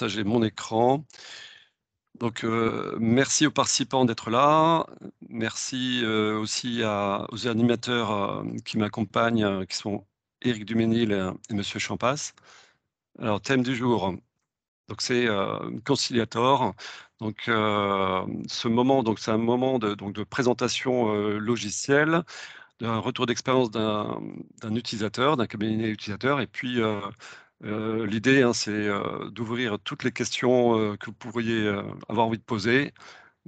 partager mon écran. Donc, merci aux participants d'être là. Merci, aussi aux animateurs, qui m'accompagnent, qui sont Éric Duménil et monsieur Champas. Alors, thème du jour, donc c'est, Conciliator. Donc, ce moment, donc c'est un moment de présentation, logicielle, d'un retour d'expérience d'un utilisateur, d'un cabinet utilisateur et puis, l'idée, hein, c'est, d'ouvrir toutes les questions, que vous pourriez, avoir envie de poser.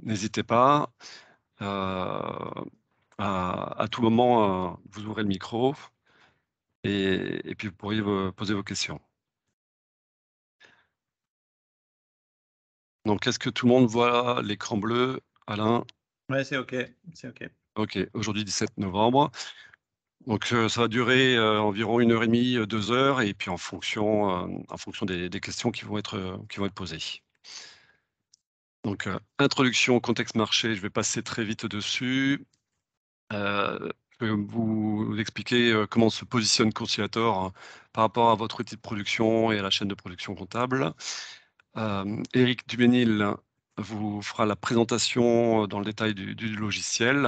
N'hésitez pas, à tout moment, vous ouvrez le micro et puis vous pourriez poser vos questions. Donc est-ce que tout le monde voit l'écran bleu? Alain? Ouais, c'est OK, c'est OK. OK, aujourd'hui 17 novembre. Donc, ça va durer, environ 1 heure et demie, 2 heures et puis en fonction des questions qui vont être posées. Donc, introduction, contexte marché, je vais passer très vite dessus. Je vais vous expliquer, comment se positionne Conciliator, hein, par rapport à votre outil de production et à la chaîne de production comptable. Éric Duménil vous fera la présentation, dans le détail du logiciel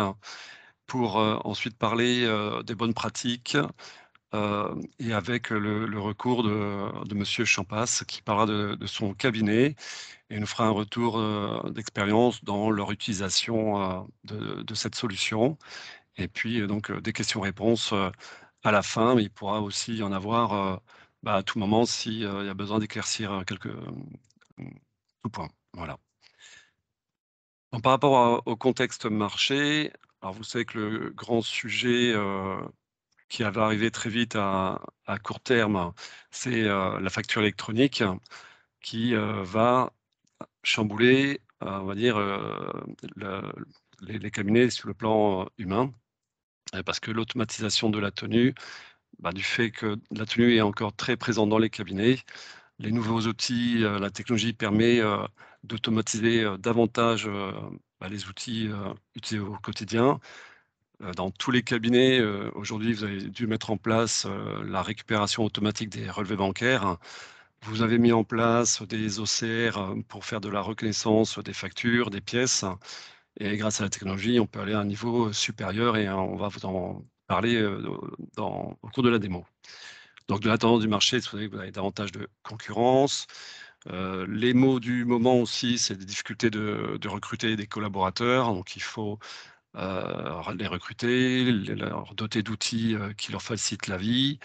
pour, ensuite parler, des bonnes pratiques, et avec le recours de monsieur Champas qui parlera de son cabinet et nous fera un retour, d'expérience dans leur utilisation, de cette solution et puis, donc, des questions-réponses, à la fin, mais il pourra aussi y en avoir, à tout moment si, il y a besoin d'éclaircir, quelques, points. Voilà. Donc par rapport au contexte marché, alors vous savez que le grand sujet, qui va arriver très vite à court terme, c'est, la facture électronique qui, va chambouler, on va dire, le les cabinets sur le plan, humain, parce que l'automatisation de la tenue, du fait que la tenue est encore très présente dans les cabinets, les nouveaux outils, la technologie permet, d'automatiser, davantage, les outils, utilisés au quotidien. Dans tous les cabinets, aujourd'hui, vous avez dû mettre en place, la récupération automatique des relevés bancaires. Vous avez mis en place des OCR, pour faire de la reconnaissance des factures, des pièces et grâce à la technologie, on peut aller à un niveau supérieur et on va vous en parler, au cours de la démo. Donc de la tendance du marché, vous savez que vous avez davantage de concurrence. Les mots du moment aussi, c'est des difficultés de recruter des collaborateurs, donc il faut, les recruter, leur doter d'outils, qui leur facilitent la vie.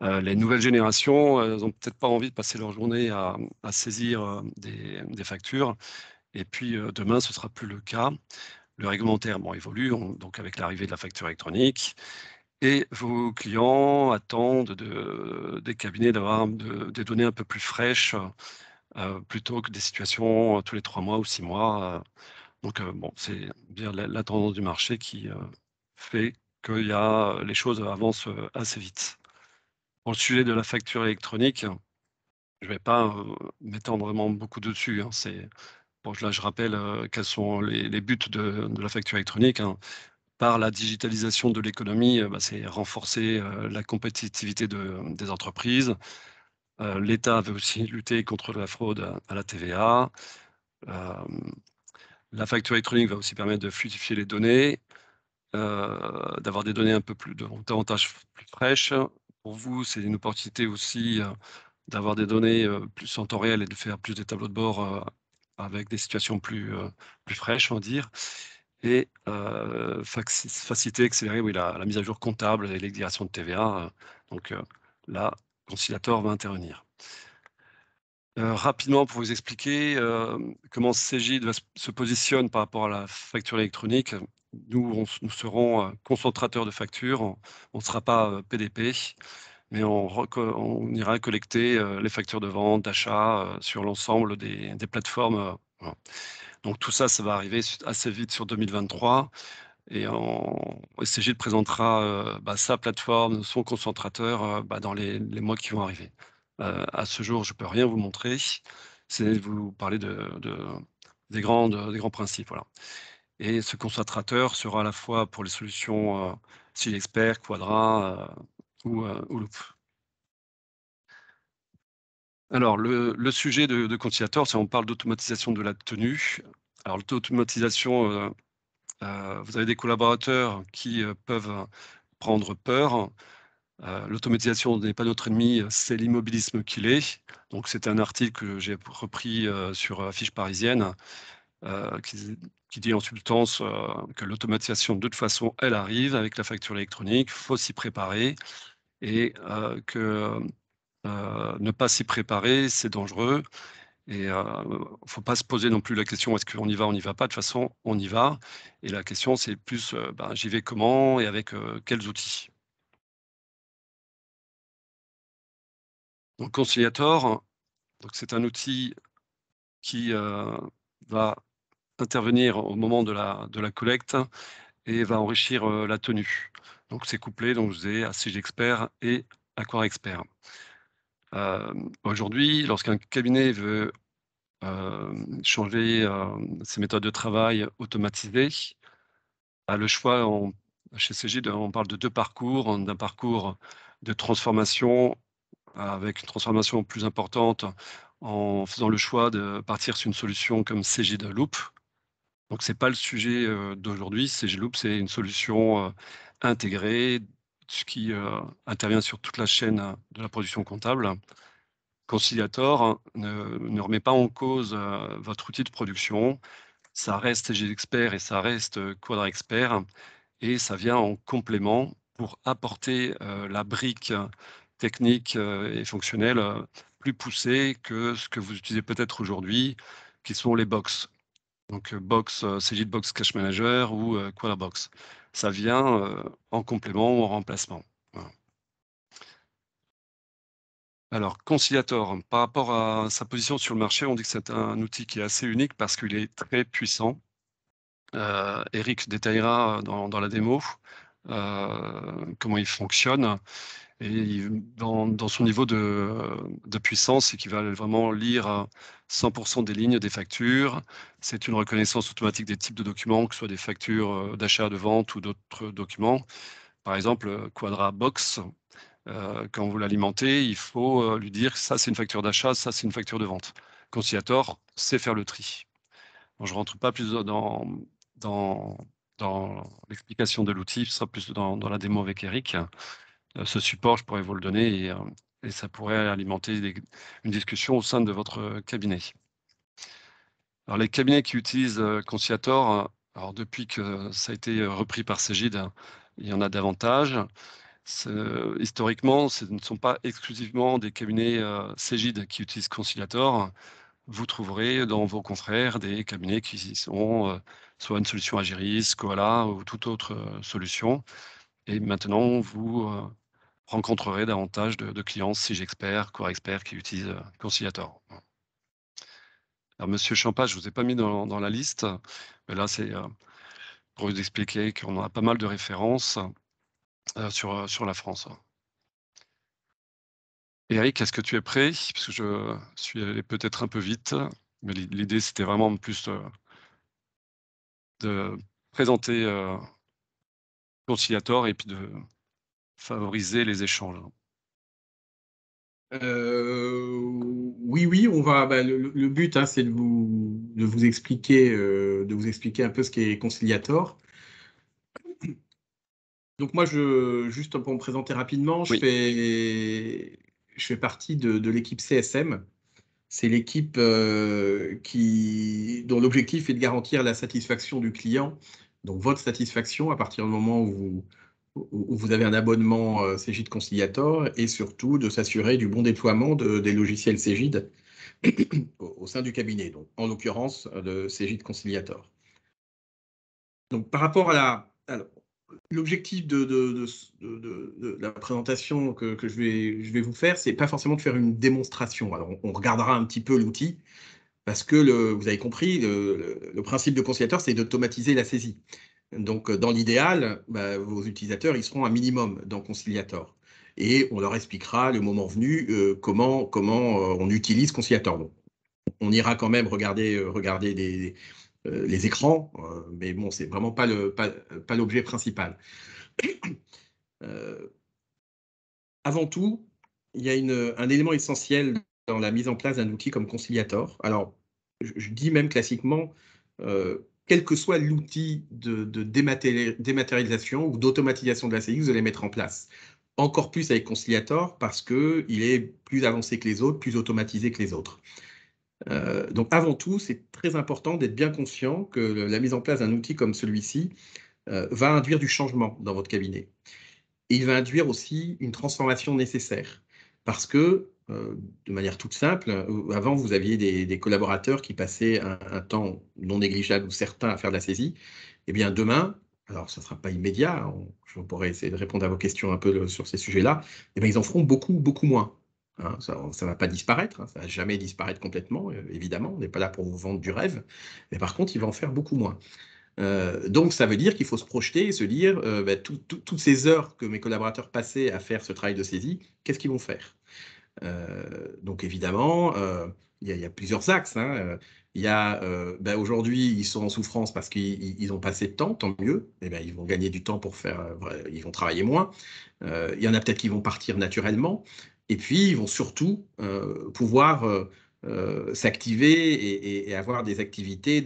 Les nouvelles générations, elles ont peut-être pas envie de passer leur journée à saisir, des factures et puis, demain, ce sera plus le cas. Le réglementaire, bon, évolue, donc avec l'arrivée de la facture électronique et vos clients attendent des cabinets d'avoir des données un peu plus fraîches, plutôt que des situations, tous les 3 mois ou 6 mois, donc bon, c'est bien la tendance du marché qui, fait qu'il y a les choses avancent, assez vite. Pour le sujet de la facture électronique, je vais pas, m'étendre vraiment beaucoup dessus, hein. C'est bon, là, je rappelle, quels sont les buts de la facture électronique, hein. Par la digitalisation de l'économie, c'est renforcer, la compétitivité des entreprises. L'État veut aussi lutter contre la fraude à la TVA. Hem, la facture électronique va aussi permettre de fluidifier les données, d'avoir des données un peu plus davantage plus fraîches. Pour vous, c'est une opportunité aussi, d'avoir des données, plus en temps réel et de faire plus des tableaux de bord, avec des situations plus fraîches, on va dire et faciliter, accélérer, oui, la mise à jour comptable et l'exonération de TVA, donc là, Conciliator va intervenir. Rapidement pour vous expliquer, comment Cegid se positionne par rapport à la facture électronique. Nous serons, concentrateurs de factures, on ne sera pas, PDP, mais on ira collecter, les factures de vente, d'achat, sur l'ensemble des plateformes, voilà. Donc tout ça, ça va arriver assez vite sur 2023 et Cegid présentera, sa plateforme, son concentrateur, dans les mois qui vont arriver. À ce jour, je peux rien vous montrer, c'est vous parler des grands principes, voilà et ce concentrateur sera à la fois pour les solutions, SIGEXPERT, Quadra, ou Loop. Alors, le sujet de conciliateur, si on parle d'automatisation de la tenue. Alors, l'automatisation, vous avez des collaborateurs qui peuvent prendre peur. L'automatisation n'est pas notre ennemi, c'est l'immobilisme qui l'est. Donc, c'est un article que j'ai repris sur Affiche Parisienne qui dit en substance que l'automatisation, de toute façon, elle arrive avec la facture électronique, il faut s'y préparer et que ne pas s'y préparer, c'est dangereux. Et faut pas se poser non plus la question: «Est-ce qu'on y va, on n'y va pas?» De toute façon, on y va et la question, c'est plus, ben, j'y vais comment et avec, quels outils? Donc Conciliator, donc c'est un outil qui, va intervenir au moment de la collecte et va enrichir, la tenue. Donc c'est couplé, donc je disais, à Expert et Aqua Expert. Aujourd'hui, lorsqu'un cabinet veut, changer, ses méthodes de travail, automatiser, le choix chez Cegid, on parle de 2 parcours, d'un parcours de transformation avec une transformation plus importante en faisant le choix de partir sur une solution comme Cegid Loop. Donc c'est pas le sujet, d'aujourd'hui. Cegid Loop, c'est une solution, intégrée, ce qui, intervient sur toute la chaîne de la production comptable. Conciliator ne remet pas en cause, votre outil de production. Ça reste Cegid Expert et ça reste, Quadra Expert. Et ça vient en complément pour apporter, la brique technique, et fonctionnelle, plus poussée que ce que vous utilisez peut-être aujourd'hui, qui sont les box. Donc, Cegid Box Cash Manager ou, Quadabox. Ça vient, en complément ou en remplacement. Voilà. Alors Conciliator, par rapport à sa position sur le marché, on dit que c'est un outil qui est assez unique parce qu'il est très puissant. Eric détaillera dans la démo, comment il fonctionne et dans son niveau de puissance, c'est qu'il va vraiment lire 100 des lignes des factures. C'est une reconnaissance automatique des types de documents, que ce soit des factures, d'achat, de vente ou d'autres documents. Par exemple, Quadra Box, quand vous l'alimentez, il faut, lui dire: «Ça, c'est une facture d'achat, ça, c'est une facture de vente». Conciliator sait faire le tri. Bon, je ne rentre pas plus dans dans l'explication de l'outil, ce sera plus dans la démo avec Eric. Ce support, je pourrais vous le donner et ça pourrait alimenter une discussion au sein de votre cabinet. Alors les cabinets qui utilisent, Conciliator, alors depuis que ça a été, repris par Cegid, il y en a davantage. Historiquement, ce ne sont pas exclusivement des cabinets, Cegid qui utilisent Conciliator. Vous trouverez dans vos confrères des cabinets qui sont, soit une solution Agiris, Koala ou toute autre, solution et maintenant vous, rencontrerez davantage de clients Sigexpert, CoreExpert qui utilisent, Conciliator. Alors monsieur Champa, je vous ai pas mis dans la liste, mais là c'est, pour vous expliquer qu'on a pas mal de références, sur la France. Eric, est-ce que tu es prêt? Parce que je suis allé peut-être un peu vite, mais l'idée c'était vraiment plus, de présenter, Conciliator et puis de favoriser les échanges. Oui, oui, on va. Le but, hein, c'est de vous expliquer un peu ce qu'est Conciliator. Donc moi, juste pour me présenter rapidement, Oui, je fais partie de l'équipe CSM. C'est l'équipe dont l'objectif est de garantir la satisfaction du client, donc votre satisfaction à partir du moment où vous avez un abonnement Cegid Conciliator et surtout de s'assurer du bon déploiement des logiciels Cegid au sein du cabinet, donc en l'occurrence de Cegid Conciliator. Donc par rapport à l'objectif de la présentation que je vais vous faire, c'est pas forcément de faire une démonstration. Alors on regardera un petit peu l'outil parce que vous avez compris, le principe de Conciliator, c'est d'automatiser la saisie. Donc, dans l'idéal, vos utilisateurs, ils seront un minimum dans Conciliator. Et on leur expliquera le moment venu comment on utilise Conciliator. Bon, on ira quand même regarder les écrans, mais bon, c'est vraiment pas l'objet principal. Avant tout, il y a un élément essentiel dans la mise en place d'un outil comme Conciliator. Alors, je dis même classiquement, quel que soit l'outil de dématérialisation ou d'automatisation de la CX, vous allez mettre en place. Encore plus avec Conciliator parce qu'il est plus avancé que les autres, plus automatisé que les autres. Donc avant tout, c'est très important d'être bien conscient que la mise en place d'un outil comme celui-ci va induire du changement dans votre cabinet. Et il va induire aussi une transformation nécessaire. Parce que, de manière toute simple, avant, vous aviez des collaborateurs qui passaient un temps non négligeable ou certain à faire de la saisie. Eh bien, demain, alors ça ne sera pas immédiat, je pourrais essayer de répondre à vos questions un peu sur ces sujets-là, eh bien, ils en feront beaucoup, beaucoup moins. Hein, ça ne va pas disparaître, hein, ça ne va jamais disparaître complètement, évidemment, on n'est pas là pour vous vendre du rêve, mais par contre, il va en faire beaucoup moins. Donc, ça veut dire qu'il faut se projeter et se dire, toutes ces heures que mes collaborateurs passaient à faire ce travail de saisie, qu'est-ce qu'ils vont faire? Donc, évidemment, il y a plusieurs axes. Hein. Il y a, aujourd'hui, ils sont en souffrance parce qu'ils ont passé de temps, tant mieux. Eh bien, ils vont gagner du temps pour faire, ils vont travailler moins. Il y en a peut-être qui vont partir naturellement. Et puis, ils vont surtout pouvoir s'activer et avoir des activités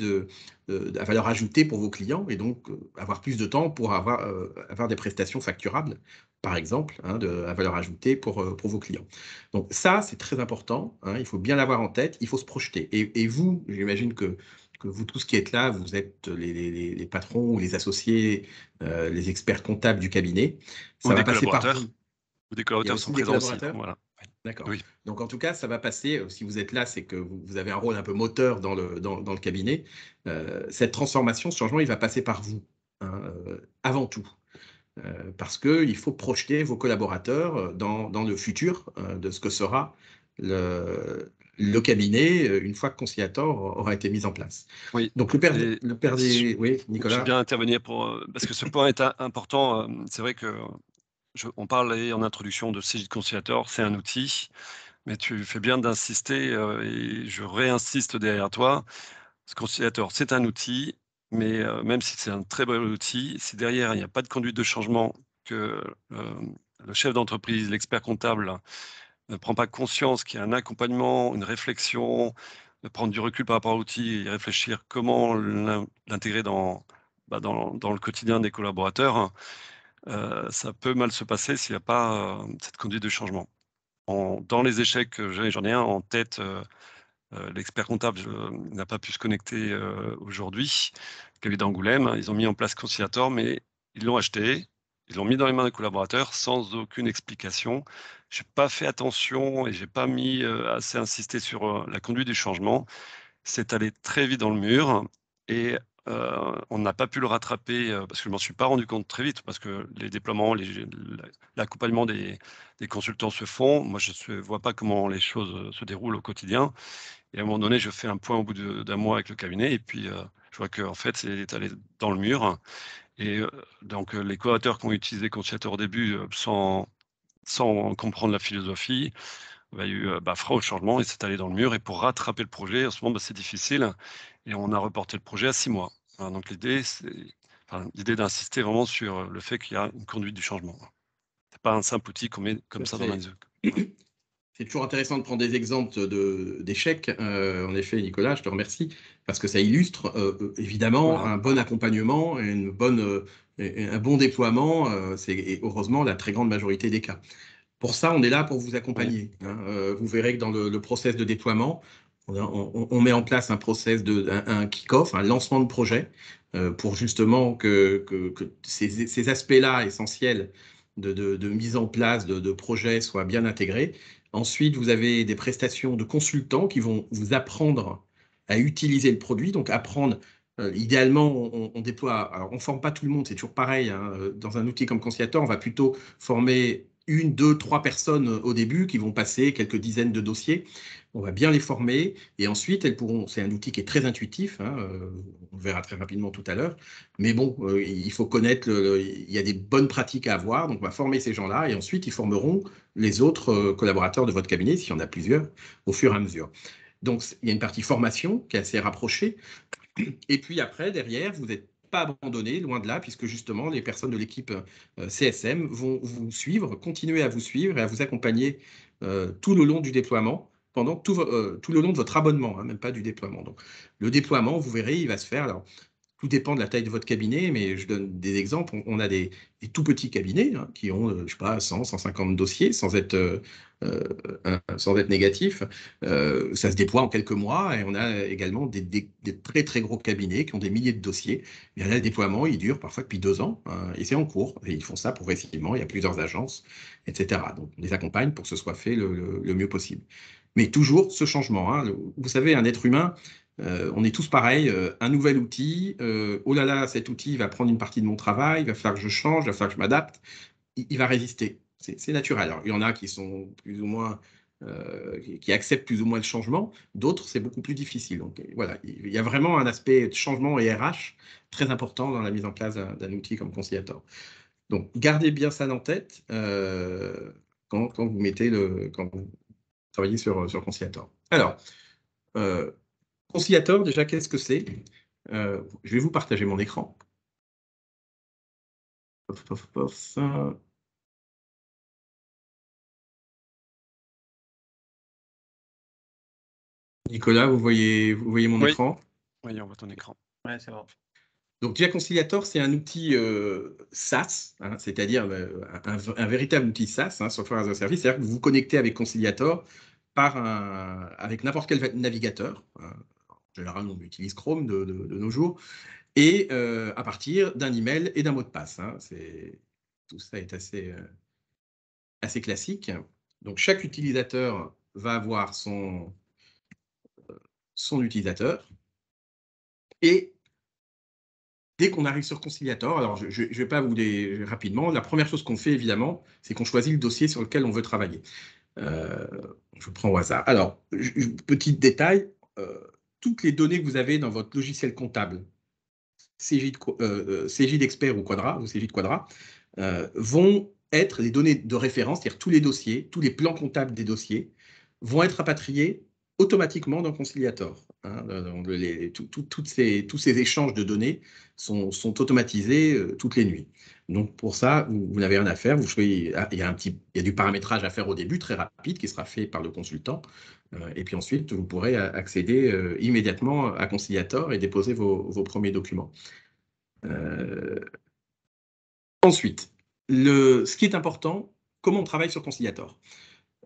à valeur ajoutée pour vos clients et donc avoir plus de temps pour avoir des prestations facturables, par exemple, hein, à valeur ajoutée pour vos clients. Donc ça, c'est très important, hein, il faut bien l'avoir en tête, il faut se projeter. Et vous, j'imagine que vous tous qui êtes là, vous êtes les patrons ou les associés, les experts comptables du cabinet. Ça va passer par vous. Ou des Il y a collaborateurs aussi sont des présents aussi. collaborateurs. Voilà. D'accord. Oui. Donc, en tout cas, ça va passer, si vous êtes là, c'est que vous avez un rôle un peu moteur dans le cabinet. Cette transformation, ce changement, il va passer par vous, hein, avant tout. Parce qu'il faut projeter vos collaborateurs dans le futur de ce que sera le cabinet une fois que Conciliator aura été mis en place. Oui. Donc, oui, Nicolas. Je viens intervenir parce que ce point est important. C'est vrai que on parlait en introduction de Cegid Conciliator, c'est un outil, mais tu fais bien d'insister et je réinsiste derrière toi. Ce Conciliator, c'est un outil, mais même si c'est un très bon outil, si derrière il n'y a pas de conduite de changement, que le chef d'entreprise, l'expert comptable ne prend pas conscience qu'il y a un accompagnement, une réflexion, de prendre du recul par rapport à l'outil et réfléchir comment l'intégrer dans le quotidien des collaborateurs, ça peut mal se passer s'il n'y a pas cette conduite de changement. Dans les échecs que j'en ai un en tête, l'expert comptable n'a pas pu se connecter aujourd'hui, celui d'Angoulême. Ils ont mis en place Conciliator, mais ils l'ont acheté, ils l'ont mis dans les mains des collaborateurs sans aucune explication. Je n'ai pas fait attention et je n'ai pas mis assez insisté sur la conduite du changement. C'est allé très vite dans le mur et on n'a pas pu le rattraper parce que je ne m'en suis pas rendu compte très vite parce que les déploiements, l'accompagnement des consultants se font. Moi, je ne vois pas comment les choses se déroulent au quotidien. Et à un moment donné, je fais un point au bout d'un mois avec le cabinet et puis je vois qu'en fait, c'est allé dans le mur. Et donc, les collaborateurs qui ont utilisé Conciliator au début sans comprendre la philosophie, il y a eu frein au changement et c'est allé dans le mur. Et pour rattraper le projet, en ce moment, c'est difficile. Et on a reporté le projet à 6 mois. Voilà, donc, l'idée d'insister vraiment sur le fait qu'il y a une conduite du changement. Ce n'est pas un simple outil qu'on met comme ça dans les yeux. C'est toujours intéressant de prendre des exemples d'échecs. En effet, Nicolas, je te remercie, parce que ça illustre évidemment un bon accompagnement et un bon déploiement. C'est heureusement la très grande majorité des cas. Pour ça, on est là pour vous accompagner. Oui. Hein. Vous verrez que dans le process de déploiement, on met en place un process un kick-off, un lancement de projet, pour justement que ces aspects-là essentiels de mise en place de projets soient bien intégrés. Ensuite, vous avez des prestations de consultants qui vont vous apprendre à utiliser le produit, donc apprendre. Idéalement, on déploie. Alors, on ne forme pas tout le monde, c'est toujours pareil. Hein. Dans un outil comme Conciliator, on va plutôt former 1, 2, 3 personnes au début qui vont passer quelques dizaines de dossiers. On va bien les former et ensuite, elles pourront. C'est un outil qui est très intuitif, hein, on le verra très rapidement tout à l'heure. Mais bon, il faut connaître, il y a des bonnes pratiques à avoir. Donc, on va former ces gens-là et ensuite, ils formeront les autres collaborateurs de votre cabinet, s'il y en a plusieurs, au fur et à mesure. Donc, il y a une partie formation qui est assez rapprochée. Et puis après, derrière, vous n'êtes pas abandonné, loin de là, puisque justement, les personnes de l'équipe CSM vont vous suivre, continuer à vous suivre et à vous accompagner tout le long du déploiement pendant tout le long de votre abonnement, hein, même pas du déploiement. Donc, le déploiement, vous verrez, il va se faire. Alors, tout dépend de la taille de votre cabinet, mais je donne des exemples. On a des tout petits cabinets hein, qui ont, je sais pas, 100, 150 dossiers sans être négatif. Ça se déploie en quelques mois et on a également des très très gros cabinets qui ont des milliers de dossiers. Et là, le déploiement, il dure parfois depuis 2 ans hein, et c'est en cours. Et ils font ça progressivement. Il y a plusieurs agences, etc. Donc, on les accompagne pour que ce soit fait le mieux possible. Mais toujours ce changement. Hein. Vous savez, un être humain, on est tous pareils, un nouvel outil, oh là là, cet outil va prendre une partie de mon travail, il va falloir que je change, il va falloir que je m'adapte, il va résister. C'est naturel. Alors, il y en a qui sont plus ou moins, qui acceptent plus ou moins le changement, d'autres, c'est beaucoup plus difficile. Donc voilà, il y a vraiment un aspect de changement et RH très important dans la mise en place d'un outil comme Conciliator. Donc, gardez bien ça en tête quand vous travaillez sur Conciliator. Alors, Conciliator, déjà, qu'est-ce que c'est? Je vais vous partager mon écran. Pof, pof, pof. Nicolas, vous voyez mon Oui. écran? Oui, on voit ton écran. Ouais, c'est bon. Donc, déjà, Conciliator, c'est un outil SaaS, hein, c'est-à-dire un véritable outil SaaS, hein, Software as a Service. C'est-à-dire que vous vous connectez avec Conciliator avec n'importe quel navigateur. Hein. En général, on utilise Chrome de nos jours. Et à partir d'un email et d'un mot de passe. Hein. Tout ça est assez classique. Donc, chaque utilisateur va avoir son utilisateur. Et dès qu'on arrive sur Conciliator, alors je ne vais pas vous les rapidement, la première chose qu'on fait, évidemment, c'est qu'on choisit le dossier sur lequel on veut travailler. Je prends au hasard. Alors, petit détail, toutes les données que vous avez dans votre logiciel comptable, CJ d'Expert ou Quadra, ou CJ de Quadra, vont être les données de référence, c'est-à-dire tous les dossiers, tous les plans comptables des dossiers, vont être rapatriés automatiquement dans Conciliator. Hein. Tous ces échanges de données sont automatisés toutes les nuits. Donc pour ça, vous n'avez rien à faire. Il y a du paramétrage à faire au début, très rapide, qui sera fait par le consultant. Et puis ensuite, vous pourrez accéder immédiatement à Conciliator et déposer vos premiers documents. Ensuite, ce qui est important, comment on travaille sur Conciliator.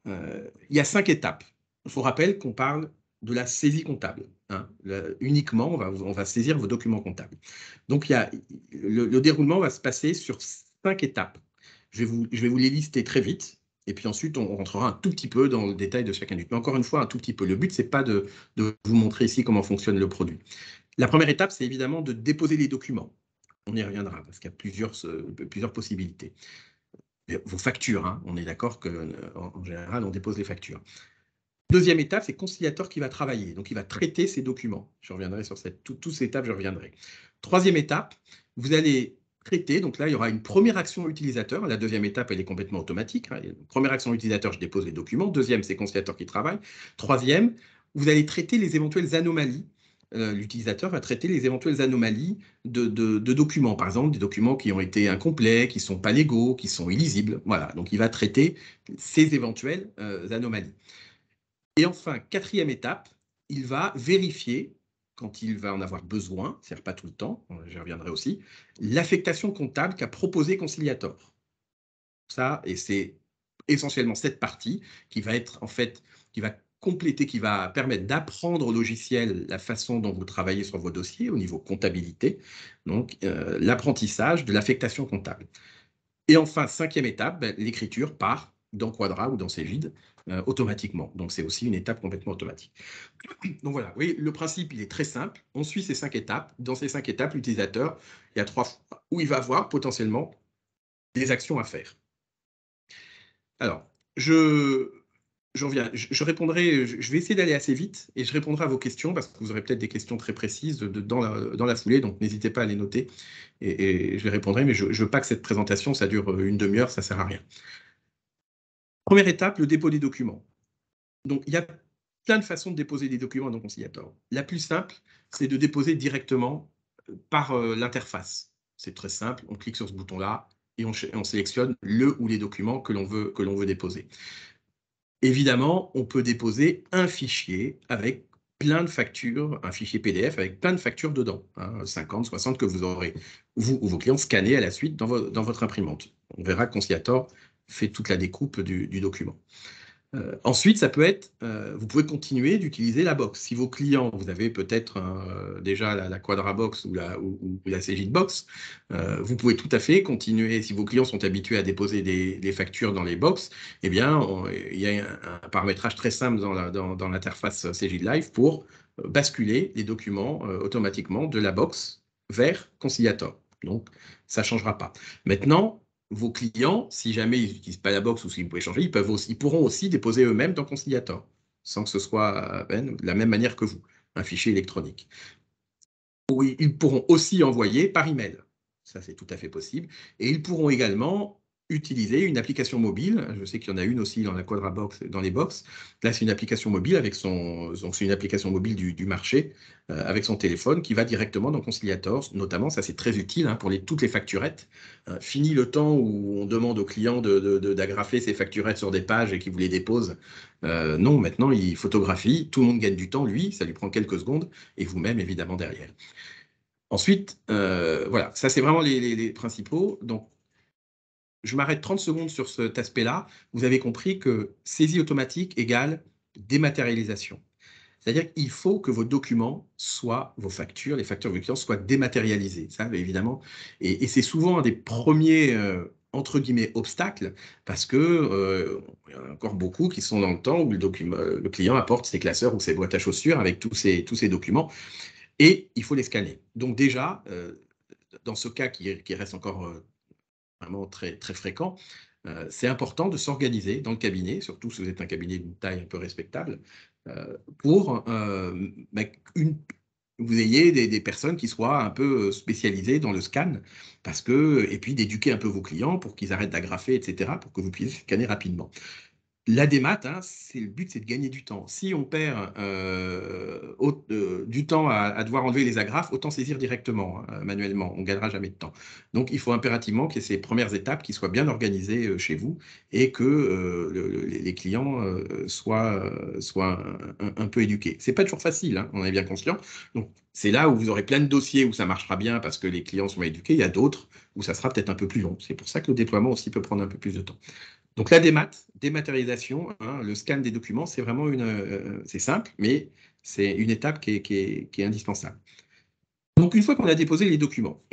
Il y a 5 étapes. Je vous rappelle qu'on parle de la saisie comptable. Hein. Uniquement, on va saisir vos documents comptables. Donc, le déroulement va se passer sur 5 étapes. Je vais vous les lister très vite. Et puis ensuite, on rentrera un tout petit peu dans le détail de chacun. Mais encore une fois, un tout petit peu. Le but, ce n'est pas de vous montrer ici comment fonctionne le produit. La première étape, c'est évidemment de déposer les documents. On y reviendra parce qu'il y a plusieurs possibilités. Vos factures, hein, on est d'accord qu'en général, on dépose les factures. Deuxième étape, c'est Conciliator qui va travailler. Donc, il va traiter ces documents. Je reviendrai sur toutes ces étapes, je reviendrai. Troisième étape, vous allez traiter. Donc là, il y aura une première action utilisateur. La deuxième étape, elle est complètement automatique. Hein. Première action utilisateur, je dépose les documents. Deuxième, c'est Conciliator qui travaille. Troisième, vous allez traiter les éventuelles anomalies. L'utilisateur va traiter les éventuelles anomalies de documents. Par exemple, des documents qui ont été incomplets, qui ne sont pas légaux, qui sont illisibles. Voilà, donc il va traiter ces éventuelles anomalies. Et enfin, quatrième étape, il va vérifier, quand il va en avoir besoin, c'est-à-dire pas tout le temps, j'y reviendrai aussi, l'affectation comptable qu'a proposé Conciliator. Ça, et c'est essentiellement cette partie qui va être, en fait, qui va compléter, qui va permettre d'apprendre au logiciel la façon dont vous travaillez sur vos dossiers au niveau comptabilité, donc l'apprentissage de l'affectation comptable. Et enfin, cinquième étape, l'écriture part dans Quadra ou dans Cegid automatiquement. Donc, c'est aussi une étape complètement automatique. Donc voilà, oui, le principe, il est très simple. On suit ces 5 étapes. Dans ces 5 étapes, l'utilisateur, il y a 3 fois où il va avoir potentiellement des actions à faire. Alors, je reviens, je répondrai, je vais essayer d'aller assez vite et je répondrai à vos questions parce que vous aurez peut-être des questions très précises dans la foulée, donc n'hésitez pas à les noter et je les répondrai, mais je ne veux pas que cette présentation, ça dure une demi-heure, ça ne sert à rien. Première étape, le dépôt des documents. Donc, il y a plein de façons de déposer des documents dans Conciliator. La plus simple, c'est de déposer directement par l'interface. C'est très simple, on clique sur ce bouton-là et on sélectionne le ou les documents que l'on veut déposer. évidemment, on peut déposer un fichier avec plein de factures, un fichier PDF avec plein de factures dedans, 50, 60 que vous aurez, vous ou vos clients scannés à la suite dans votre imprimante. On verra que Conciliator fait toute la découpe du document. Ensuite, ça peut être, vous pouvez continuer d'utiliser la box. Si vos clients, vous avez peut-être déjà la Quadrabox ou la Cegidbox, vous pouvez tout à fait continuer. Si vos clients sont habitués à déposer des factures dans les box, eh bien, il y a un paramétrage très simple dans l'interface Cegid pour basculer les documents automatiquement de la box vers Conciliator. Donc, ça ne changera pas. Maintenant, vos clients, si jamais ils n'utilisent pas la box ou s'ils peuvent changer, ils pourront aussi déposer eux-mêmes dans Conciliator, sans que ce soit de la même manière que vous, un fichier électronique. Oui, ils pourront aussi envoyer par email. Ça, c'est tout à fait possible. Et ils pourront également utiliser une application mobile. Je sais qu'il y en a une aussi dans la Quadrabox, dans les box. Là, c'est une application mobile donc c'est une application mobile du marché avec son téléphone qui va directement dans Conciliator. Notamment, ça c'est très utile pour toutes les facturettes. Fini le temps où on demande aux clients d'agrafer ces facturettes sur des pages et qu'ils vous les déposent. Non, maintenant, il photographie. Tout le monde gagne du temps. Lui, ça lui prend quelques secondes et vous-même, évidemment, derrière. Ensuite, voilà, ça c'est vraiment les principaux. Donc, je m'arrête 30 secondes sur cet aspect-là. Vous avez compris que saisie automatique égale dématérialisation. C'est-à-dire qu'il faut que vos documents soient, vos factures, les factures de vos clients soient dématérialisées. Ça, évidemment. Et c'est souvent un des premiers, entre guillemets, obstacles, parce que y en a encore beaucoup qui sont dans le temps où le client apporte ses classeurs ou ses boîtes à chaussures avec tous ces documents, et il faut les scanner. Donc déjà, dans ce cas qui reste encore vraiment très, très fréquent, c'est important de s'organiser dans le cabinet, surtout si vous êtes un cabinet d'une taille un peu respectable, pour vous ayez des personnes qui soient un peu spécialisées dans le scan, et puis d'éduquer un peu vos clients pour qu'ils arrêtent d'agrafer, etc., pour que vous puissiez scanner rapidement. La démat, le but, c'est de gagner du temps. Si on perd du temps à devoir enlever les agrafes, autant saisir directement, manuellement. On ne gagnera jamais de temps. Donc, il faut impérativement qu'il y ait ces premières étapes qui soient bien organisées chez vous et que les clients soient un peu éduqués. Ce n'est pas toujours facile, on en est bien conscient. Donc, c'est là où vous aurez plein de dossiers où ça marchera bien parce que les clients sont éduqués. Il y a d'autres où ça sera peut-être un peu plus long. C'est pour ça que le déploiement aussi peut prendre un peu plus de temps. Donc la dématérialisation, le scan des documents, c'est vraiment c'est simple, mais c'est une étape qui est indispensable. Donc une fois qu'on a déposé les documents,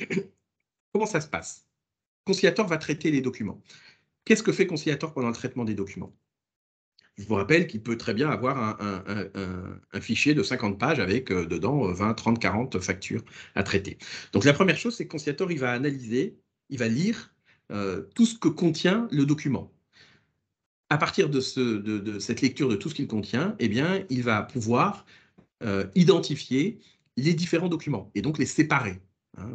comment ça se passe? Conciliator va traiter les documents. Qu'est-ce que fait Conciliator pendant le traitement des documents? Je vous rappelle qu'il peut très bien avoir un fichier de 50 pages avec dedans 20, 30, 40 factures à traiter. Donc la première chose, c'est que Conciliator, il va analyser, il va lire tout ce que contient le document. À partir de cette lecture de tout ce qu'il contient, eh bien, il va pouvoir identifier les différents documents et donc les séparer.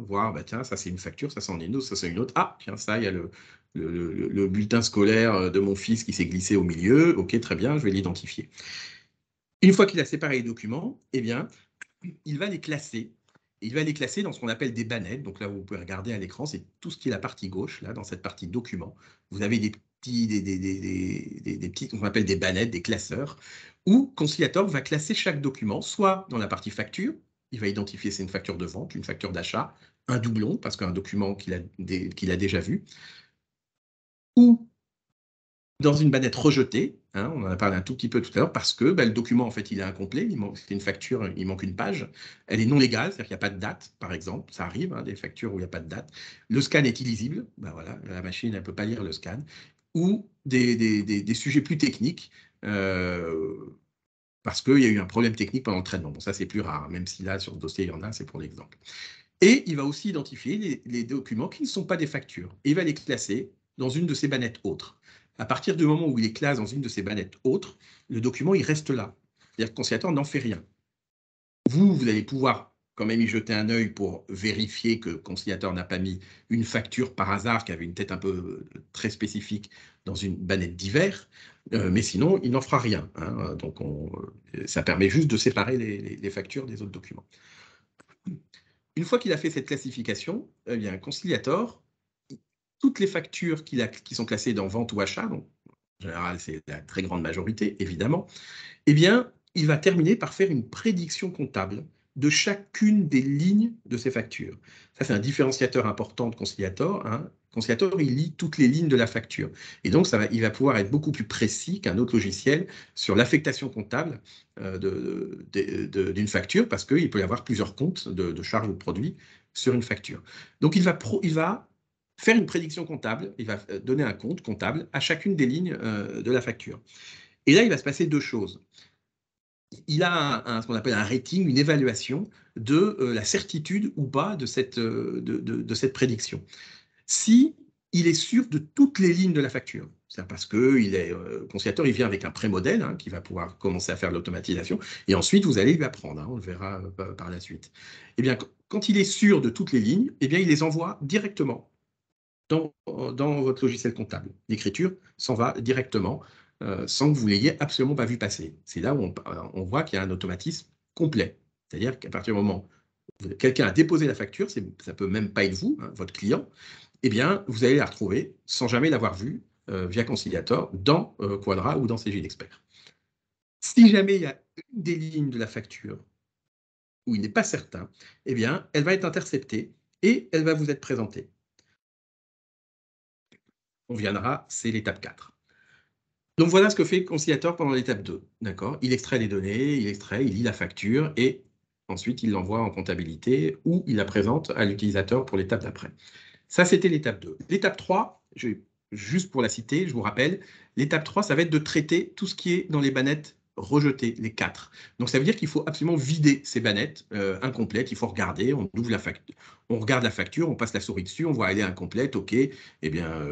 Voir, bah, tiens, ça c'est une facture, ça c'en est une autre, ça c'est une autre. Ah, tiens, ça, il y a le bulletin scolaire de mon fils qui s'est glissé au milieu. Ok, très bien, je vais l'identifier. Une fois qu'il a séparé les documents, eh bien, il va les classer. Il va les classer dans ce qu'on appelle des bannettes. Donc là, vous pouvez regarder à l'écran, c'est tout ce qui est la partie gauche, là, dans cette partie document. Vous avez des petits, on appelle des bannettes, des classeurs, où Conciliator va classer chaque document, soit dans la partie facture, il va identifier c'est une facture de vente, une facture d'achat, un doublon, parce qu'un document qu'il a déjà vu, ou dans une bannette rejetée, on en a parlé un tout petit peu tout à l'heure, parce que le document, en fait, il est incomplet, c'est une facture, il manque une page, elle est non légale, c'est-à-dire qu'il n'y a pas de date, par exemple, ça arrive, des factures où il n'y a pas de date. Le scan est illisible, voilà, la machine ne peut pas lire le scan, ou des sujets plus techniques, parce qu'il y a eu un problème technique pendant le traitement. Bon, ça, c'est plus rare, même si là, sur le dossier, il y en a, c'est pour l'exemple. Et il va aussi identifier les documents qui ne sont pas des factures, et il va les classer dans une de ces bannettes autres. À partir du moment où il les classe dans une de ces bannettes autres, le document, il reste là. C'est-à-dire que le conciliateur n'en fait rien. Vous allez pouvoir quand même y jeter un œil pour vérifier que le conciliateur n'a pas mis une facture par hasard qui avait une tête un peu très spécifique dans une bannette divers, mais sinon, il n'en fera rien. Donc, ça permet juste de séparer les factures des autres documents. Une fois qu'il a fait cette classification, eh bien, Conciliator, toutes les factures qui sont classées dans vente ou achat, donc en général c'est la très grande majorité, évidemment, eh bien, il va terminer par faire une prédiction comptable de chacune des lignes de ces factures. Ça, c'est un différenciateur important de Conciliator, hein. Conciliator, il lit toutes les lignes de la facture. Et donc, il va pouvoir être beaucoup plus précis qu'un autre logiciel sur l'affectation comptable d'une facture, parce qu'il peut y avoir plusieurs comptes de charges ou de produits sur une facture. Donc, il va faire une prédiction comptable, il va donner un compte comptable à chacune des lignes de la facture. Et là, il va se passer deux choses. Il a ce qu'on appelle un rating, une évaluation de la certitude ou pas de cette prédiction. Si il est sûr de toutes les lignes de la facture, c'est parce que Conciliator, il vient avec un pré-modèle, hein, qui va pouvoir commencer à faire l'automatisation, et ensuite vous allez lui apprendre, hein, on le verra par la suite. Eh bien, quand il est sûr de toutes les lignes, eh bien, il les envoie directement dans votre logiciel comptable. L'écriture s'en va directement sans que vous l'ayez absolument pas vu passer. C'est là où on voit qu'il y a un automatisme complet. C'est-à-dire qu'à partir du moment où quelqu'un a déposé la facture, ça ne peut même pas être vous, hein, votre client, eh bien, vous allez la retrouver sans jamais l'avoir vue via Conciliator dans Quadra ou dans CGIDexpert. Si jamais il y a une des lignes de la facture où il n'est pas certain, eh bien, elle va être interceptée et elle va vous être présentée. On viendra, c'est l'étape 4. Donc voilà ce que fait le Conciliator pendant l'étape 2. D'accord ? Il extrait les données, il lit la facture et ensuite il l'envoie en comptabilité ou il la présente à l'utilisateur pour l'étape d'après. Ça, c'était l'étape 2. L'étape 3, juste pour la citer, je vous rappelle, l'étape 3, ça va être de traiter tout ce qui est dans les bannettes rejetées, les 4. Donc ça veut dire qu'il faut absolument vider ces bannettes incomplètes, il faut regarder, on ouvre la facture, on regarde la facture, on passe la souris dessus, on voit elle est incomplète, ok, eh bien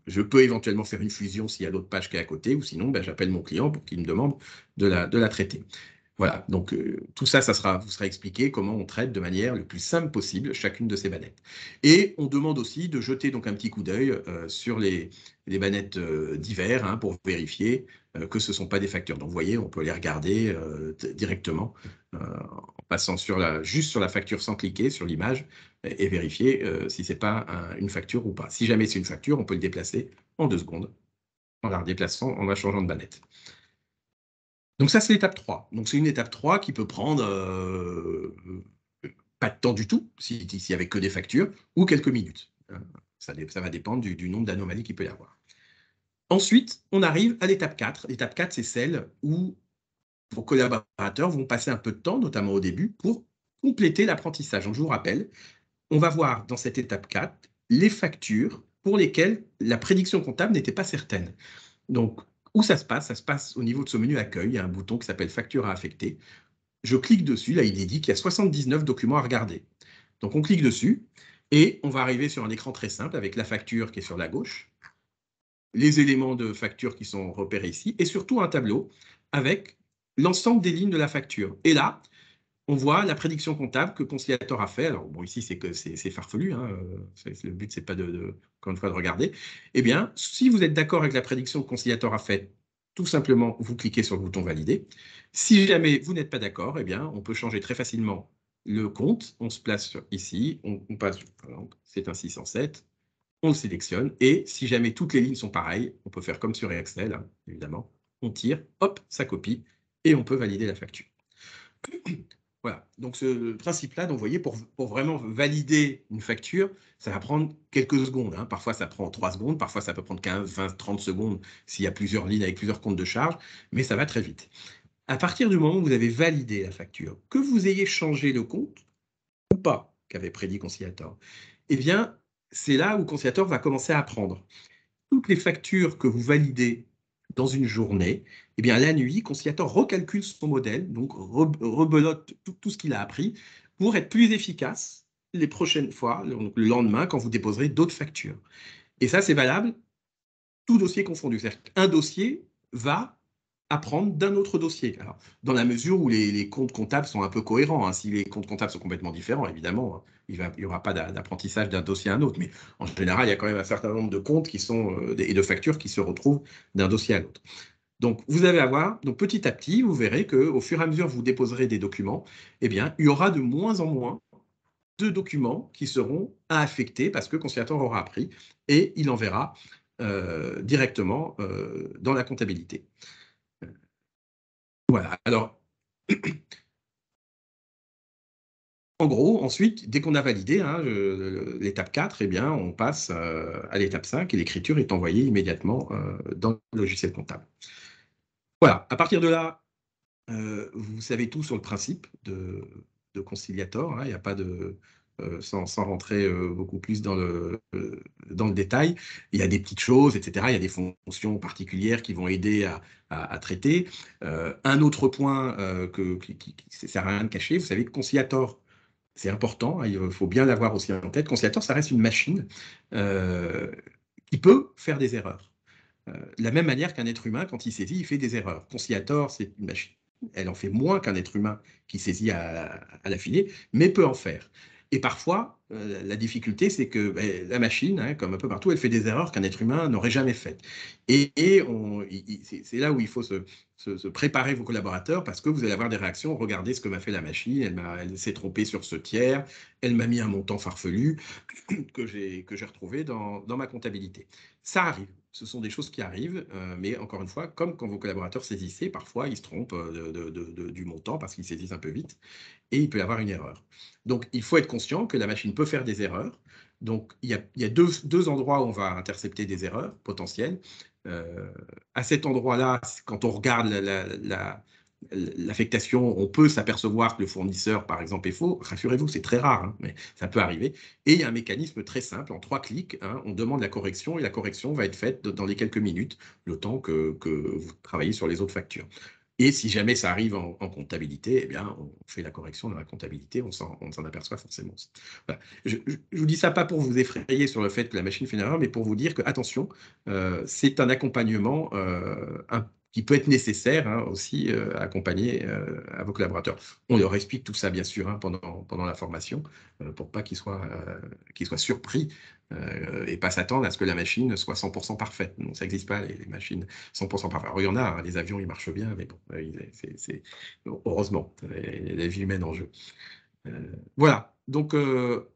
je peux éventuellement faire une fusion s'il y a l'autre page qui est à côté, ou sinon ben, j'appelle mon client pour qu'il me demande de la traiter. Voilà, donc tout ça, vous sera expliqué comment on traite de manière le plus simple possible chacune de ces bannettes. Et on demande aussi de jeter donc un petit coup d'œil sur les bannettes divers, hein, pour vérifier que ce ne sont pas des factures. Donc vous voyez, on peut les regarder directement en passant juste sur la facture sans cliquer sur l'image et vérifier si ce n'est pas une facture ou pas. Si jamais c'est une facture, on peut le déplacer en 2 secondes en la redéplaçant, en la changeant de bannette. Donc ça, c'est l'étape 3. Donc c'est une étape 3 qui peut prendre pas de temps du tout, s'il n'y avait que des factures, ou quelques minutes. Ça va dépendre du nombre d'anomalies qu'il peut y avoir. Ensuite, on arrive à l'étape 4. L'étape 4, c'est celle où vos collaborateurs vont passer un peu de temps, notamment au début, pour compléter l'apprentissage. Donc je vous rappelle, on va voir dans cette étape 4 les factures pour lesquelles la prédiction comptable n'était pas certaine. Donc, où ça se passe? Ça se passe au niveau de ce menu accueil. Il y a un bouton qui s'appelle facture à affecter. Je clique dessus. Là, il est dit qu'il y a 79 documents à regarder. Donc, on clique dessus et on va arriver sur un écran très simple avec la facture qui est sur la gauche, les éléments de facture qui sont repérés ici et surtout un tableau avec l'ensemble des lignes de la facture. Et là, on voit la prédiction comptable que Conciliator a fait. Alors, bon, ici, c'est farfelu, hein, le but, c'est pas encore une fois, de regarder. Eh bien, si vous êtes d'accord avec la prédiction que Conciliator a faite, tout simplement, vous cliquez sur le bouton valider. Si jamais vous n'êtes pas d'accord, eh bien, on peut changer très facilement le compte. On se place ici, on passe, c'est un 607, on le sélectionne. Et si jamais toutes les lignes sont pareilles, on peut faire comme sur Excel, hein, évidemment. On tire, hop, ça copie, et on peut valider la facture. Voilà, donc ce principe-là, donc vous voyez, pour vraiment valider une facture, ça va prendre quelques secondes, hein. Parfois, ça prend 3 secondes, parfois, ça peut prendre 15, 20, 30 secondes s'il y a plusieurs lignes avec plusieurs comptes de charge, mais ça va très vite. À partir du moment où vous avez validé la facture, que vous ayez changé le compte ou pas, qu'avait prédit Conciliator, eh bien, c'est là où Conciliator va commencer à apprendre. Toutes les factures que vous validez dans une journée, eh bien, la nuit, Conciliator recalcule son modèle, donc rebelote tout ce qu'il a appris pour être plus efficace les prochaines fois, donc le lendemain, quand vous déposerez d'autres factures. Et ça, c'est valable, tout dossier confondu. C'est-à-dire qu'un dossier va apprendre d'un autre dossier. Alors, dans la mesure où les comptes comptables sont un peu cohérents, hein. Si les comptes comptables sont complètement différents, évidemment, il n'y aura pas d'apprentissage d'un dossier à un autre. Mais en général, il y a quand même un certain nombre de comptes et de factures qui se retrouvent d'un dossier à l'autre. Donc, vous allez avoir, donc petit à petit, vous verrez qu'au fur et à mesure que vous déposerez des documents, eh bien, il y aura de moins en moins de documents qui seront à affecter parce que Conciliator aura appris et il enverra directement dans la comptabilité. Voilà, alors, en gros, ensuite, dès qu'on a validé l'étape 4, eh bien, on passe à l'étape 5 et l'écriture est envoyée immédiatement dans le logiciel comptable. Voilà, à partir de là, vous savez tout sur le principe de conciliator, il n'y a pas de... sans rentrer beaucoup plus dans le détail, il y a des petites choses, etc. Il y a des fonctions particulières qui vont aider à traiter. Un autre point qui ne sert à rien de cacher, vous savez que conciliator, c'est important, il faut bien l'avoir aussi en tête. Conciliator, ça reste une machine qui peut faire des erreurs. De la même manière qu'un être humain, quand il saisit, il fait des erreurs. Conciliator, c'est une machine. Elle en fait moins qu'un être humain qui saisit à l'affilée, mais peut en faire. Et parfois, la difficulté, c'est que la machine, comme un peu partout, elle fait des erreurs qu'un être humain n'aurait jamais faites. Et c'est là où il faut se préparer vos collaborateurs, parce que vous allez avoir des réactions. Regardez ce que m'a fait la machine, elle s'est trompée sur ce tiers, elle m'a mis un montant farfelu que j'ai retrouvé dans ma comptabilité. Ça arrive. Ce sont des choses qui arrivent, mais encore une fois, comme quand vos collaborateurs saisissaient, parfois ils se trompent du montant parce qu'ils saisissent un peu vite et il peut y avoir une erreur. Donc il faut être conscient que la machine peut faire des erreurs. Donc il y a deux endroits où on va intercepter des erreurs potentielles. À cet endroit-là, quand on regarde l'affectation, on peut s'apercevoir que le fournisseur, par exemple, est faux. Rassurez-vous, c'est très rare, mais ça peut arriver. Et il y a un mécanisme très simple, en 3 clics, on demande la correction et la correction va être faite dans les quelques minutes, le temps que vous travaillez sur les autres factures. Et si jamais ça arrive en comptabilité, eh bien, on fait la correction dans la comptabilité, on s'en aperçoit forcément. Voilà. Je vous dis ça pas pour vous effrayer sur le fait que la machine fait une erreur, mais pour vous dire que, attention, c'est un accompagnement qui peut être nécessaire aussi à accompagner à vos collaborateurs. On leur explique tout ça, bien sûr, pendant la formation, pour pas qu'ils soient surpris et pas s'attendre à ce que la machine soit 100% parfaite. Non, ça n'existe pas, les machines 100% parfaites. Alors, il y en a, les avions, ils marchent bien, mais bon, heureusement, il y a la vie humaine en jeu. Voilà, donc le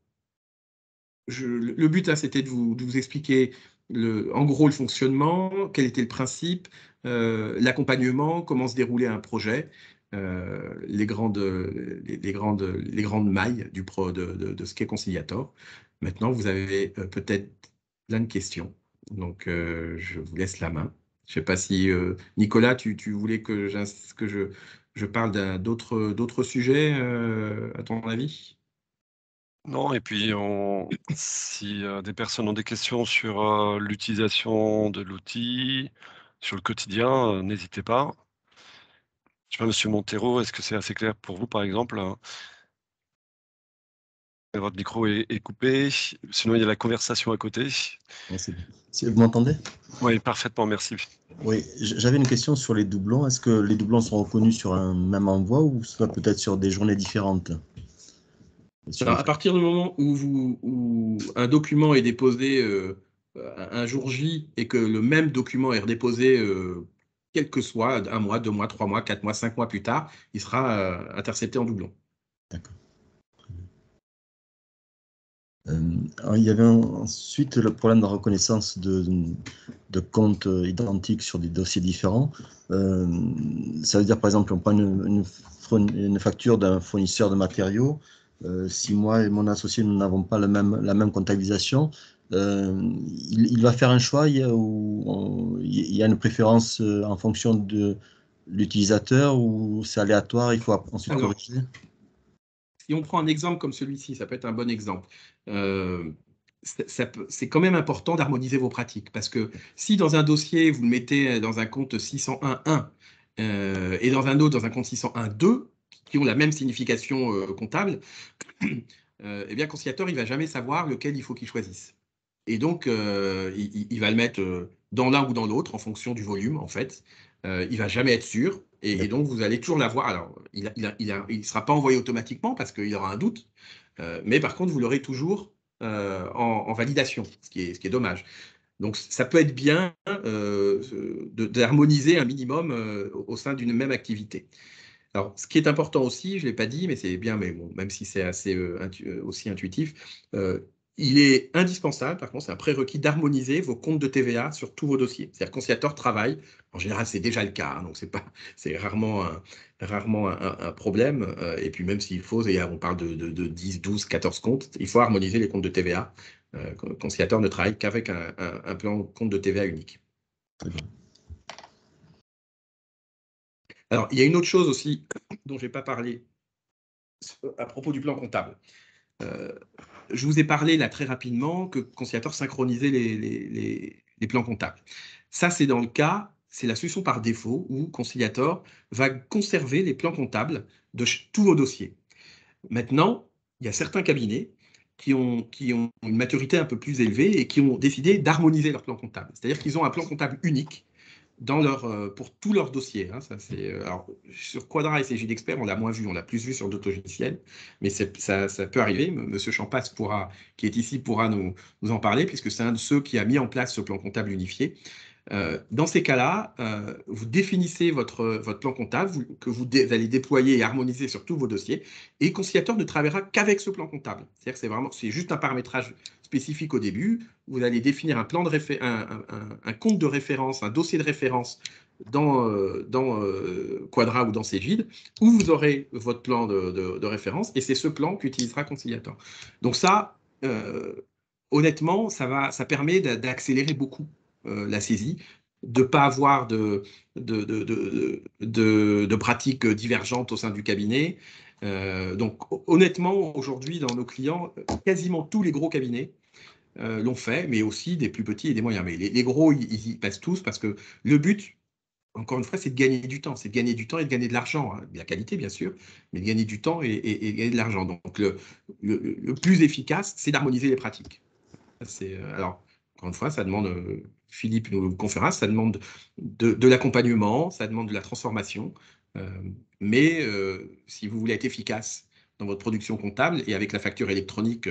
but, c'était de vous expliquer en gros le fonctionnement, quel était le principe, l'accompagnement, comment se déroulait un projet, les grandes mailles de ce qu'est Conciliator. Maintenant, vous avez peut-être plein de questions, donc je vous laisse la main. Je ne sais pas si, Nicolas, tu voulais que je parle d'autres sujets, à ton avis? Non, et puis si des personnes ont des questions sur l'utilisation de l'outil, sur le quotidien, n'hésitez pas. Je sais pas, Monsieur Montero, est-ce que c'est assez clair pour vous, par exemple? Votre micro est coupé, sinon il y a la conversation à côté. C'est bien. Vous m'entendez? Oui, parfaitement, merci. Oui, j'avais une question sur les doublons. Est-ce que les doublons sont reconnus sur un même envoi ou soit peut-être sur des journées différentes? Alors, à partir du moment où un document est déposé un jour J et que le même document est redéposé quel que soit, 1 mois, 2 mois, 3 mois, 4 mois, 5 mois plus tard, il sera intercepté en doublon. D'accord. Il y avait ensuite le problème de reconnaissance de comptes identiques sur des dossiers différents. Ça veut dire, par exemple, on prend une facture d'un fournisseur de matériaux. Si moi et mon associé, nous n'avons pas la même comptabilisation, il va faire un choix il y a une préférence en fonction de l'utilisateur ou c'est aléatoire, il faut ensuite corriger? Si on prend un exemple comme celui-ci, ça peut être un bon exemple. C'est quand même important d'harmoniser vos pratiques parce que si dans un dossier, vous le mettez dans un compte 601.1 et dans un autre, dans un compte 601.2, qui ont la même signification comptable, eh bien, conciliateur, il ne va jamais savoir lequel il faut qu'il choisisse. Et donc, il va le mettre dans l'un ou dans l'autre en fonction du volume, en fait. Il ne va jamais être sûr. Et donc, vous allez toujours l'avoir. Alors, il ne sera pas envoyé automatiquement parce qu'il y aura un doute. Mais par contre, vous l'aurez toujours en validation, ce qui est dommage. Donc, ça peut être bien d'harmoniser un minimum au sein d'une même activité. Alors, ce qui est important aussi, je ne l'ai pas dit, mais c'est bien, mais bon, même si c'est assez aussi intuitif, il est indispensable, par contre, c'est un prérequis d'harmoniser vos comptes de TVA sur tous vos dossiers. C'est-à-dire que Conciliator travaille, en général c'est déjà le cas, hein, donc c'est rarement un problème, et puis même s'il faut, on parle de 10, 12, 14 comptes, il faut harmoniser les comptes de TVA. Conciliator ne travaille qu'avec un plan compte de TVA unique. Alors, il y a une autre chose aussi dont je n'ai pas parlé à propos du plan comptable. Je vous ai parlé là très rapidement que Conciliator synchronisait les plans comptables. Ça, c'est dans le cas, c'est la solution par défaut où Conciliator va conserver les plans comptables de tous vos dossiers. Maintenant, il y a certains cabinets qui ont une maturité un peu plus élevée et qui ont décidé d'harmoniser leur plan comptable. C'est-à-dire qu'ils ont un plan comptable unique pour tous leurs dossiers. Hein. Alors, sur Quadra et CJ d'Expert, on l'a moins vu, on l'a plus vu sur d'autres logiciels, mais ça peut arriver. Monsieur Champas, qui est ici, pourra nous en parler, puisque c'est un de ceux qui a mis en place ce plan comptable unifié. Dans ces cas-là, vous définissez votre plan comptable que vous allez déployer et harmoniser sur tous vos dossiers, et Conciliator ne travaillera qu'avec ce plan comptable. C'est-à-dire que c'est juste un paramétrage spécifique au début. Vous allez définir un compte de référence, un dossier de référence dans Quadra ou dans Cegid, où vous aurez votre plan de référence, et c'est ce plan qu'utilisera Conciliator. Donc ça, honnêtement, ça permet d'accélérer beaucoup la saisie, de ne pas avoir de pratiques divergentes au sein du cabinet. Donc, honnêtement, aujourd'hui, dans nos clients, quasiment tous les gros cabinets l'ont fait, mais aussi des plus petits et des moyens. Mais les gros, ils y passent tous parce que le but, encore une fois, c'est de gagner du temps. C'est de gagner du temps et de gagner de l'argent. Hein. De la qualité, bien sûr, mais de gagner du temps et de gagner de l'argent. Donc, le plus efficace, c'est d'harmoniser les pratiques. Alors, encore une fois, ça demande, Philippe nous conférera, ça demande de l'accompagnement, ça demande de la transformation. Mais si vous voulez être efficace dans votre production comptable et avec la facture électronique,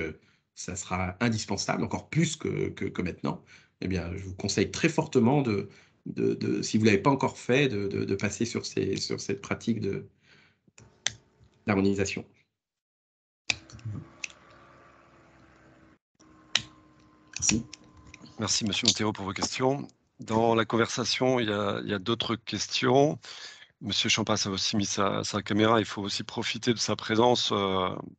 ça sera indispensable, encore plus que maintenant. Eh bien, je vous conseille très fortement si vous ne l'avez pas encore fait, de passer sur cette pratique d'harmonisation. Merci. Merci, Monsieur Montero, pour vos questions. Dans la conversation, il y a d'autres questions. Monsieur Champas a aussi mis sa caméra. Il faut aussi profiter de sa présence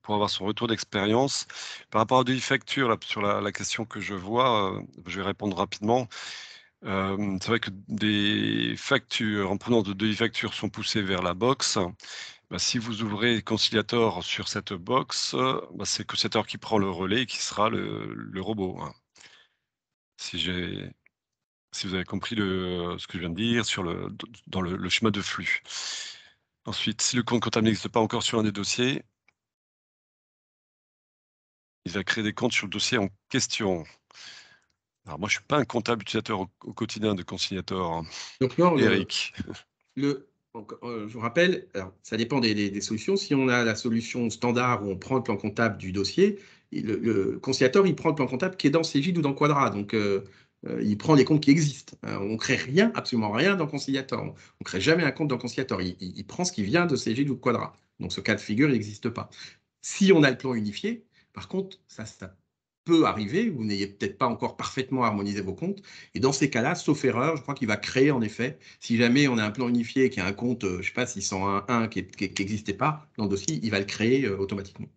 pour avoir son retour d'expérience. Par rapport à DeFacture, là, sur la question que je vois, je vais répondre rapidement. C'est vrai que des factures en provenance de DeFacture sont poussées vers la box. Bah, si vous ouvrez Conciliator sur cette box, bah, c'est Conciliator qui prend le relais et qui sera le robot. Hein. Si vous avez compris ce que je viens de dire dans le schéma de flux. Ensuite, si le compte comptable n'existe pas encore sur un des dossiers, il va créer des comptes sur le dossier en question. Alors moi, je ne suis pas un comptable utilisateur au quotidien de Conciliator. Donc non, Eric. je vous rappelle, alors, ça dépend des solutions. Si on a la solution standard où on prend le plan comptable du dossier, le Conciliator, il prend le plan comptable qui est dans Cegid ou dans Quadra. Donc, il prend les comptes qui existent. On ne crée rien, absolument rien dans Conciliator. On ne crée jamais un compte dans Conciliator. Il prend ce qui vient de Cegid ou de Quadra. Donc, ce cas de figure, il n'existe pas. Si on a le plan unifié, par contre, ça peut arriver, vous n'ayez peut-être pas encore parfaitement harmonisé vos comptes, et dans ces cas-là, sauf erreur, je crois qu'il va créer en effet, si jamais on a un plan unifié qui a un compte, je ne sais pas, 601 qui n'existait pas dans le dossier, il va le créer automatiquement.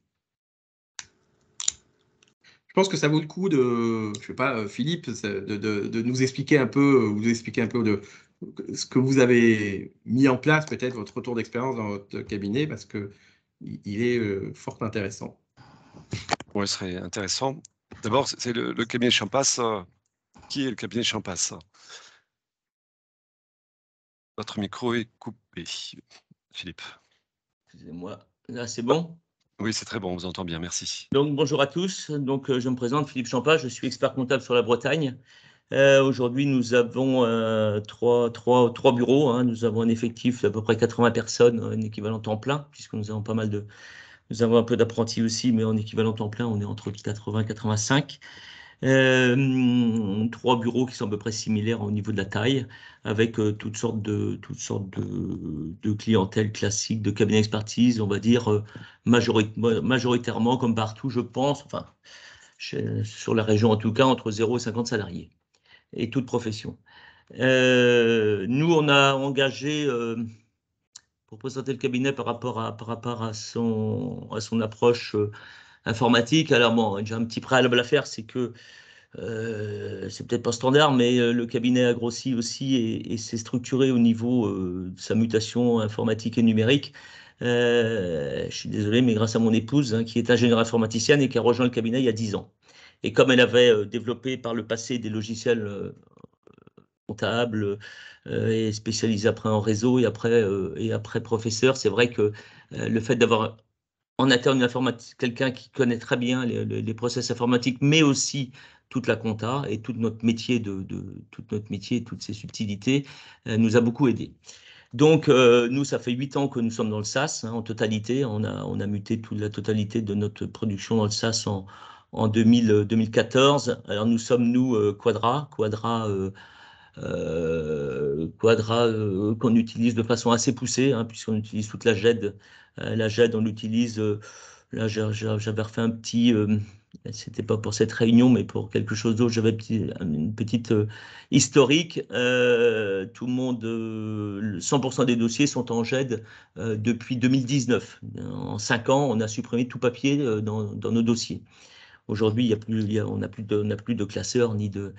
Je pense que ça vaut le coup je ne sais pas, Philippe, de nous expliquer un peu, de ce que vous avez mis en place, peut-être votre retour d'expérience dans votre cabinet, parce qu'il est fort intéressant. Oui, ce serait intéressant. D'abord, c'est le cabinet Champas. Qui est le cabinet Champas? Votre micro est coupé, Philippe. Excusez-moi. Là, c'est bon? Oui, c'est très bon, on vous entend bien, merci. Donc, bonjour à tous. Donc, je me présente, Philippe Champas, je suis expert comptable sur la Bretagne. Aujourd'hui, nous avons trois bureaux. Hein. Nous avons un effectif d'à peu près 80 personnes, un équivalent temps plein, puisque nous avons nous avons un peu d'apprentis aussi, mais en équivalent temps plein, on est entre 80 et 85. 3 bureaux qui sont à peu près similaires au niveau de la taille, avec toutes sortes de clientèle classique, de cabinets d'expertise, on va dire majoritairement comme partout, je pense. Enfin, sur la région en tout cas, entre 0 et 50 salariés, et toute profession. Nous, on a engagé, pour présenter le cabinet par rapport à son approche informatique. Alors bon, j'ai un petit préalable à faire, c'est que c'est peut-être pas standard, mais le cabinet a grossi aussi et s'est structuré au niveau de sa mutation informatique et numérique. Je suis désolé, mais grâce à mon épouse, hein, qui est ingénieure informaticienne et qui a rejoint le cabinet il y a 10 ans. Et comme elle avait développé par le passé des logiciels comptables et spécialisée après en réseau et après professeur, c'est vrai que le fait d'avoir en interne quelqu'un qui connaît très bien les process informatiques, mais aussi toute la compta et tout notre métier toutes ses subtilités, nous a beaucoup aidé. Donc, nous, ça fait 8 ans que nous sommes dans le SaaS, hein, en totalité. On a muté toute la totalité de notre production dans le SaaS en 2014. Alors, nous sommes, Quadra qu'on utilise de façon assez poussée, hein, puisqu'on utilise toute la GED. La GED, on l'utilise. Là, j'avais refait un petit. C'était pas pour cette réunion, mais pour quelque chose d'autre. J'avais une petite historique. Tout le monde, 100% des dossiers sont en GED depuis 2019. En 5 ans, on a supprimé tout papier dans nos dossiers. Aujourd'hui, on n'a plus de classeurs ni de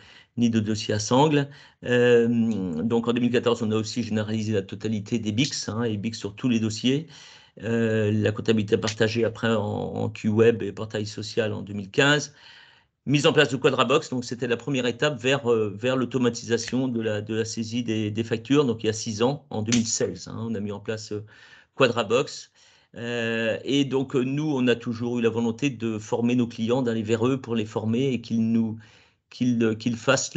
dossiers à sangle. Donc en 2014, on a aussi généralisé la totalité des BICS, hein, et BICS sur tous les dossiers. La comptabilité partagée après en QWeb et portail social en 2015. Mise en place de Quadrabox, donc c'était la première étape vers l'automatisation de la saisie des factures. Donc il y a 6 ans, en 2016, hein, on a mis en place Quadrabox. Et donc, nous, on a toujours eu la volonté de former nos clients, d'aller vers eux pour les former et qu'ils fassent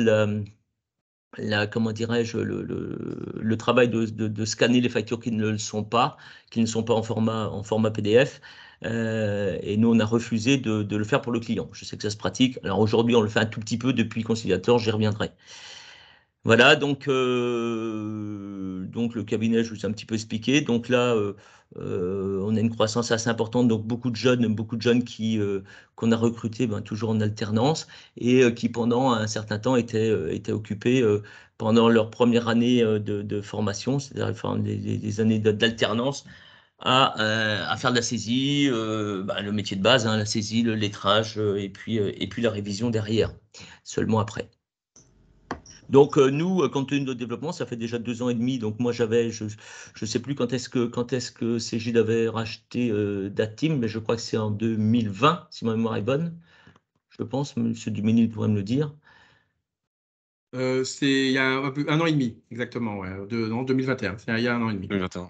comment dirais-je, le travail de scanner les factures qui ne le sont pas, qui ne sont pas en format PDF. Et nous, on a refusé de le faire pour le client. Je sais que ça se pratique. Alors aujourd'hui, on le fait un tout petit peu depuis Conciliator, j'y reviendrai. Voilà, donc le cabinet, je vous ai un petit peu expliqué. Donc là, on a une croissance assez importante, donc beaucoup de jeunes qu'on a recrutés, toujours en alternance, et qui pendant un certain temps étaient occupés pendant leur première année de formation, c'est-à-dire des années d'alternance, à faire de la saisie, le métier de base, hein, la saisie, le lettrage, et puis la révision derrière, seulement après. Donc nous, compte tenu de notre développement, ça fait déjà 2 ans et demi. Donc moi, je ne sais plus quand est-ce que Cegid avait racheté Datim, mais je crois que c'est en 2020, si ma mémoire est bonne. Je pense, Monsieur Duménil pourrait me le dire. C'est il y a un an et demi, exactement, ouais, en 2021, c'est il y a 1 an et demi. 2021.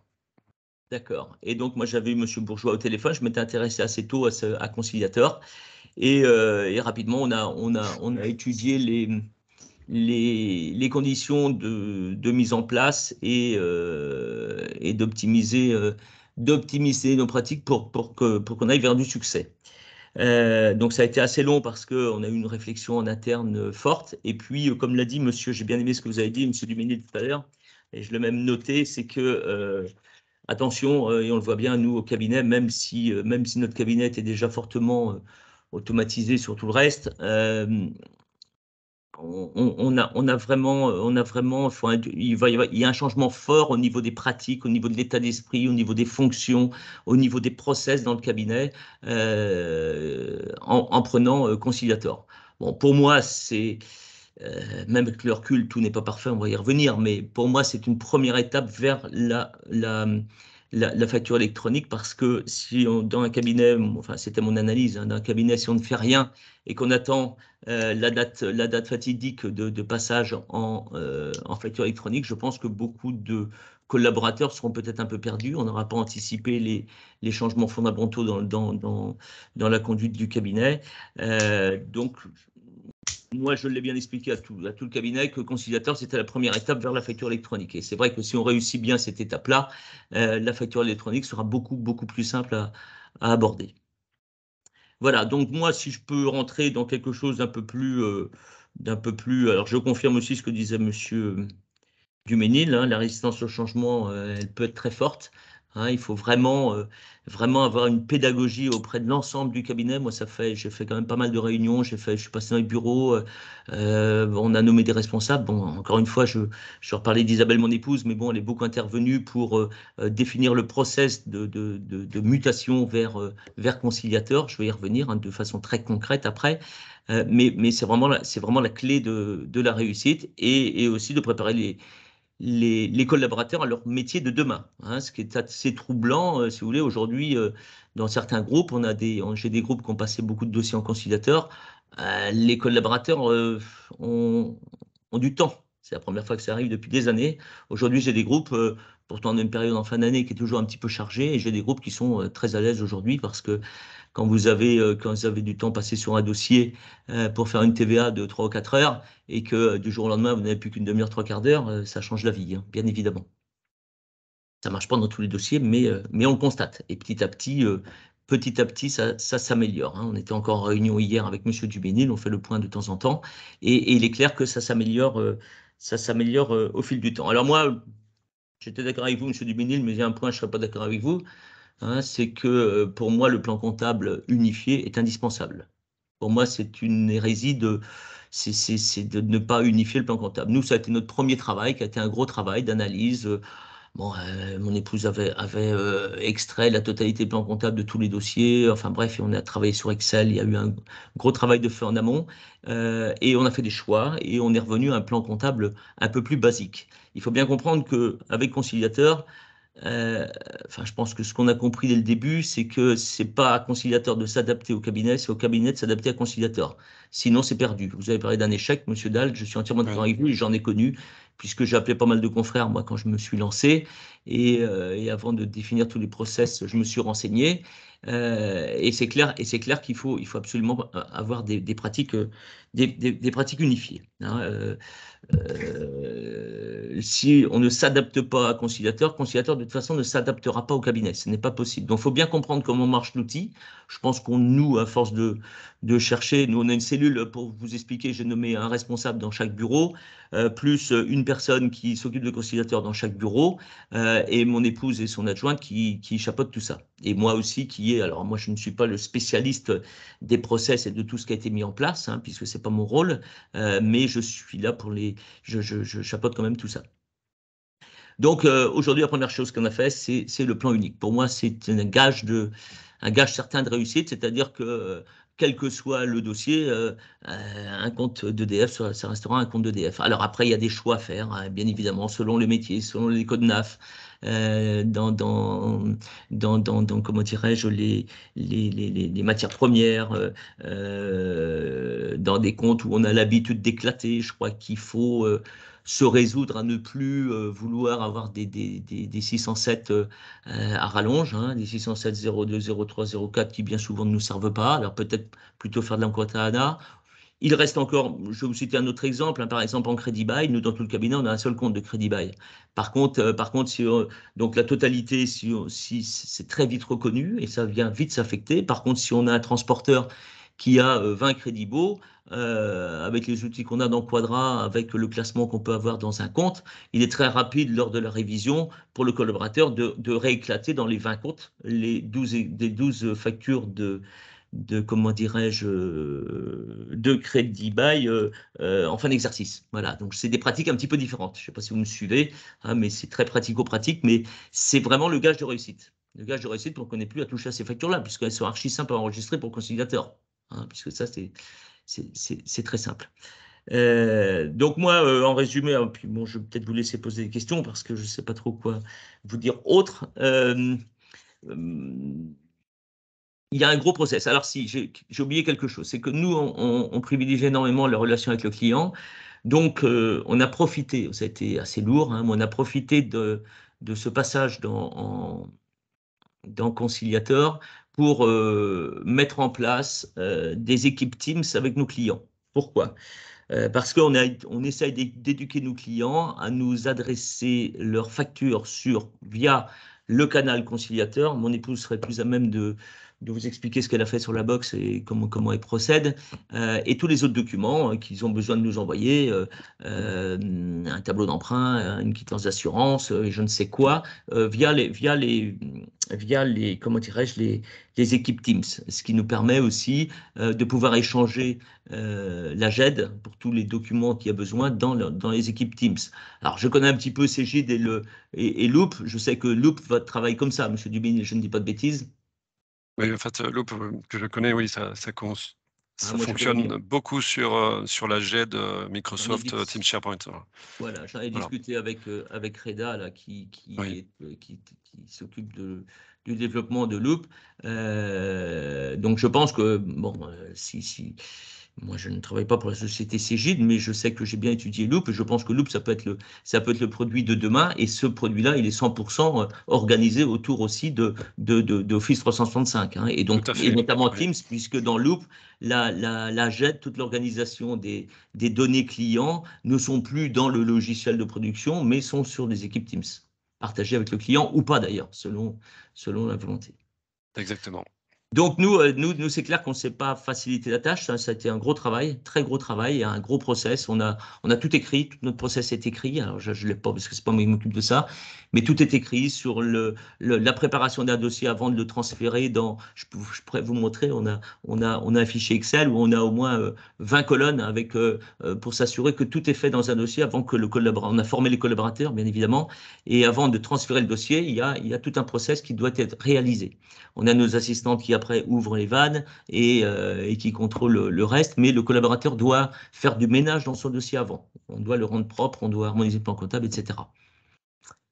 D'accord. Et donc moi, j'avais eu Monsieur Bourgeois au téléphone, je m'étais intéressé assez tôt à Conciliator, et rapidement, on a étudié les conditions de mise en place et d'optimiser nos pratiques pour qu'on aille vers du succès. Donc ça a été assez long parce qu'on a eu une réflexion en interne forte. Et puis, comme l'a dit monsieur, j'ai bien aimé ce que vous avez dit, monsieur Duménil tout à l'heure, et je l'ai même noté, c'est que attention, et on le voit bien nous au cabinet, même si notre cabinet était déjà fortement automatisé sur tout le reste, il y a un changement fort au niveau des pratiques, au niveau de l'état d'esprit, au niveau des fonctions, au niveau des process dans le cabinet, en prenant Conciliator. Bon, pour moi, même avec le recul, tout n'est pas parfait, on va y revenir, mais pour moi, c'est une première étape vers la facture électronique, parce que si dans un cabinet, enfin c'était mon analyse, hein, dans un cabinet, si on ne fait rien et qu'on attend la date fatidique de passage en facture électronique, je pense que beaucoup de collaborateurs seront peut-être un peu perdus. On n'aura pas anticipé les changements fondamentaux dans la conduite du cabinet. Donc, moi, je l'ai bien expliqué à tout le cabinet que Conciliator, c'était la première étape vers la facture électronique. Et c'est vrai que si on réussit bien cette étape-là, la facture électronique sera beaucoup, beaucoup plus simple à aborder. Voilà, donc moi, si je peux rentrer dans quelque chose d'un peu plus... alors, je confirme aussi ce que disait monsieur Duménil, hein, la résistance au changement, elle peut être très forte. Il faut vraiment, vraiment avoir une pédagogie auprès de l'ensemble du cabinet. Moi, j'ai fait quand même pas mal de réunions. Je suis passé dans les bureaux. On a nommé des responsables. Bon, encore une fois, je reparlais d'Isabelle, mon épouse, mais bon, elle est beaucoup intervenue pour définir le process de mutation vers conciliateur. Je vais y revenir de façon très concrète après. Mais c'est vraiment la clé de la réussite et aussi de préparer les collaborateurs à leur métier de demain. Ce qui est assez troublant, si vous voulez, aujourd'hui, dans certains groupes, j'ai des groupes qui ont passé beaucoup de dossiers en conciliateur. Les collaborateurs ont du temps. C'est la première fois que ça arrive depuis des années. Aujourd'hui, j'ai des groupes, pourtant on a une période en fin d'année qui est toujours un petit peu chargée, et j'ai des groupes qui sont très à l'aise aujourd'hui parce que quand vous avez du temps passé sur un dossier pour faire une TVA de 3 ou 4 heures et que du jour au lendemain, vous n'avez plus qu'une demi-heure, 3/4 d'heure, ça change la vie, bien évidemment. Ça ne marche pas dans tous les dossiers, mais on le constate. Et petit à petit, ça s'améliore. On était encore en réunion hier avec M. Dubénil, on fait le point de temps en temps, et il est clair que ça s'améliore au fil du temps. Alors moi, j'étais d'accord avec vous, M. Dubénil, mais il y a un point, je ne serais pas d'accord avec vous. C'est que pour moi, le plan comptable unifié est indispensable. Pour moi, c'est une hérésie c'est de ne pas unifier le plan comptable. Nous, ça a été notre premier travail, qui a été un gros travail d'analyse. Bon, mon épouse avait extrait la totalité du plan comptable de tous les dossiers. Enfin bref, on a travaillé sur Excel. Il y a eu un gros travail de fait en amont. Et on a fait des choix et on est revenu à un plan comptable un peu plus basique. Il faut bien comprendre qu'avec Conciliateur, je pense que ce qu'on a compris dès le début, c'est que c'est pas à conciliateur de s'adapter au cabinet, c'est au cabinet de s'adapter à conciliateur. Sinon, c'est perdu. Vous avez parlé d'un échec, Monsieur Dahl, je suis entièrement d'accord avec vous et j'en ai connu, puisque j'ai appelé pas mal de confrères, moi, quand je me suis lancé. Et avant de définir tous les process, je me suis renseigné. Et c'est clair qu'il faut absolument avoir des pratiques, des pratiques unifiées. Si on ne s'adapte pas à conciliateur de toute façon ne s'adaptera pas au cabinet, ce n'est pas possible. Donc il faut bien comprendre comment marche l'outil. Je pense à force de chercher, nous on a une cellule pour vous expliquer, j'ai nommé un responsable dans chaque bureau, plus une personne qui s'occupe de conciliateur dans chaque bureau, et mon épouse et son adjointe qui chapeautent tout ça. Et moi aussi alors moi je ne suis pas le spécialiste des process et de tout ce qui a été mis en place, puisque c'est pas mon rôle, mais je suis là je chapeaute quand même tout ça. Donc aujourd'hui, la première chose qu'on a fait, c'est le plan unique. Pour moi, c'est un gage certain de réussite, c'est-à-dire que quel que soit le dossier, un compte d'EDF, ça restera un compte d'EDF. Alors après, il y a des choix à faire, bien évidemment, selon les métiers, selon les codes NAF, dans comment dirais-je, les matières premières, dans des comptes où on a l'habitude d'éclater. Je crois qu'il faut se résoudre à ne plus vouloir avoir des 607 à rallonge, des 607 02, 03, 04 qui bien souvent ne nous servent pas. Alors peut-être plutôt faire de l'enquête-ANA. Il reste encore, je vais vous citer un autre exemple, par exemple en crédit bail, nous dans tout le cabinet, on a un seul compte de crédit bail. Par contre, donc la totalité, si c'est très vite reconnu et ça vient vite s'affecter. Par contre, si on a un transporteur qui a 20 crédits baux, avec les outils qu'on a dans Quadra, avec le classement qu'on peut avoir dans un compte, il est très rapide lors de la révision pour le collaborateur de rééclater dans les 20 comptes les 12 factures comment dirais-je, de crédit bail en fin d'exercice. Voilà, donc c'est des pratiques un petit peu différentes. Je ne sais pas si vous me suivez, mais c'est très pratico-pratique, mais c'est vraiment le gage de réussite. Le gage de réussite pour qu'on n'ait plus à toucher à ces factures-là, puisqu'elles sont archi simples à enregistrer pour le conciliateur. Puisque ça, c'est très simple. Donc moi, en résumé, puis bon, je vais peut-être vous laisser poser des questions parce que je ne sais pas trop quoi vous dire autre. Il y a un gros process. Alors si, j'ai oublié quelque chose, c'est que nous, on privilégie énormément la relation avec le client. Donc, on a profité, ça a été assez lourd, mais on a profité de ce passage dans Conciliateur pour mettre en place des équipes Teams avec nos clients. Pourquoi ? Parce qu'on essaye d'éduquer nos clients à nous adresser leurs factures via le canal conciliateur. Mon épouse serait plus à même de de vous expliquer ce qu'elle a fait sur la box et comment elle procède, et tous les autres documents qu'ils ont besoin de nous envoyer, un tableau d'emprunt, une quittance d'assurance, je ne sais quoi, via les comment dirais-je, les équipes Teams, ce qui nous permet aussi de pouvoir échanger la GED pour tous les documents qu'il y a besoin dans les équipes Teams. Alors, je connais un petit peu Cegid et Loop. Je sais que Loop va travailler comme ça, Monsieur Dubin, je ne dis pas de bêtises. Oui, en fait, Loop, que je connais, oui, ça moi, fonctionne beaucoup sur la GED Microsoft Teams SharePoint. Voilà, j'en ai discuté avec Reda, là, qui s'occupe du développement de Loop. Donc, je pense que, bon, moi, je ne travaille pas pour la société Cegid, mais je sais que j'ai bien étudié Loop et je pense que Loop, ça peut être le produit de demain. Et ce produit-là, il est 100% organisé autour aussi d'Office 365. Hein, et donc, et notamment Teams, puisque dans Loop, la GED, toute l'organisation des données clients ne sont plus dans le logiciel de production, mais sont sur des équipes Teams, partagées avec le client ou pas d'ailleurs, selon la volonté. Exactement. Donc, nous c'est clair qu'on ne s'est pas facilité la tâche. Ça a été un gros travail, très gros travail, et un gros process. On a tout écrit, tout notre process est écrit. Alors, je ne l'ai pas parce que ce n'est pas moi qui m'occupe de ça, mais tout est écrit sur la préparation d'un dossier avant de le transférer dans. Je pourrais vous montrer, on a un fichier Excel où on a au moins 20 colonnes avec, pour s'assurer que tout est fait dans un dossier avant que on a formé les collaborateurs, bien évidemment, et avant de transférer le dossier, il y a tout un process qui doit être réalisé. On a nos assistants qui après ouvrent les vannes et qui contrôlent le reste, mais le collaborateur doit faire du ménage dans son dossier avant. On doit le rendre propre, on doit harmoniser le plan comptable, etc.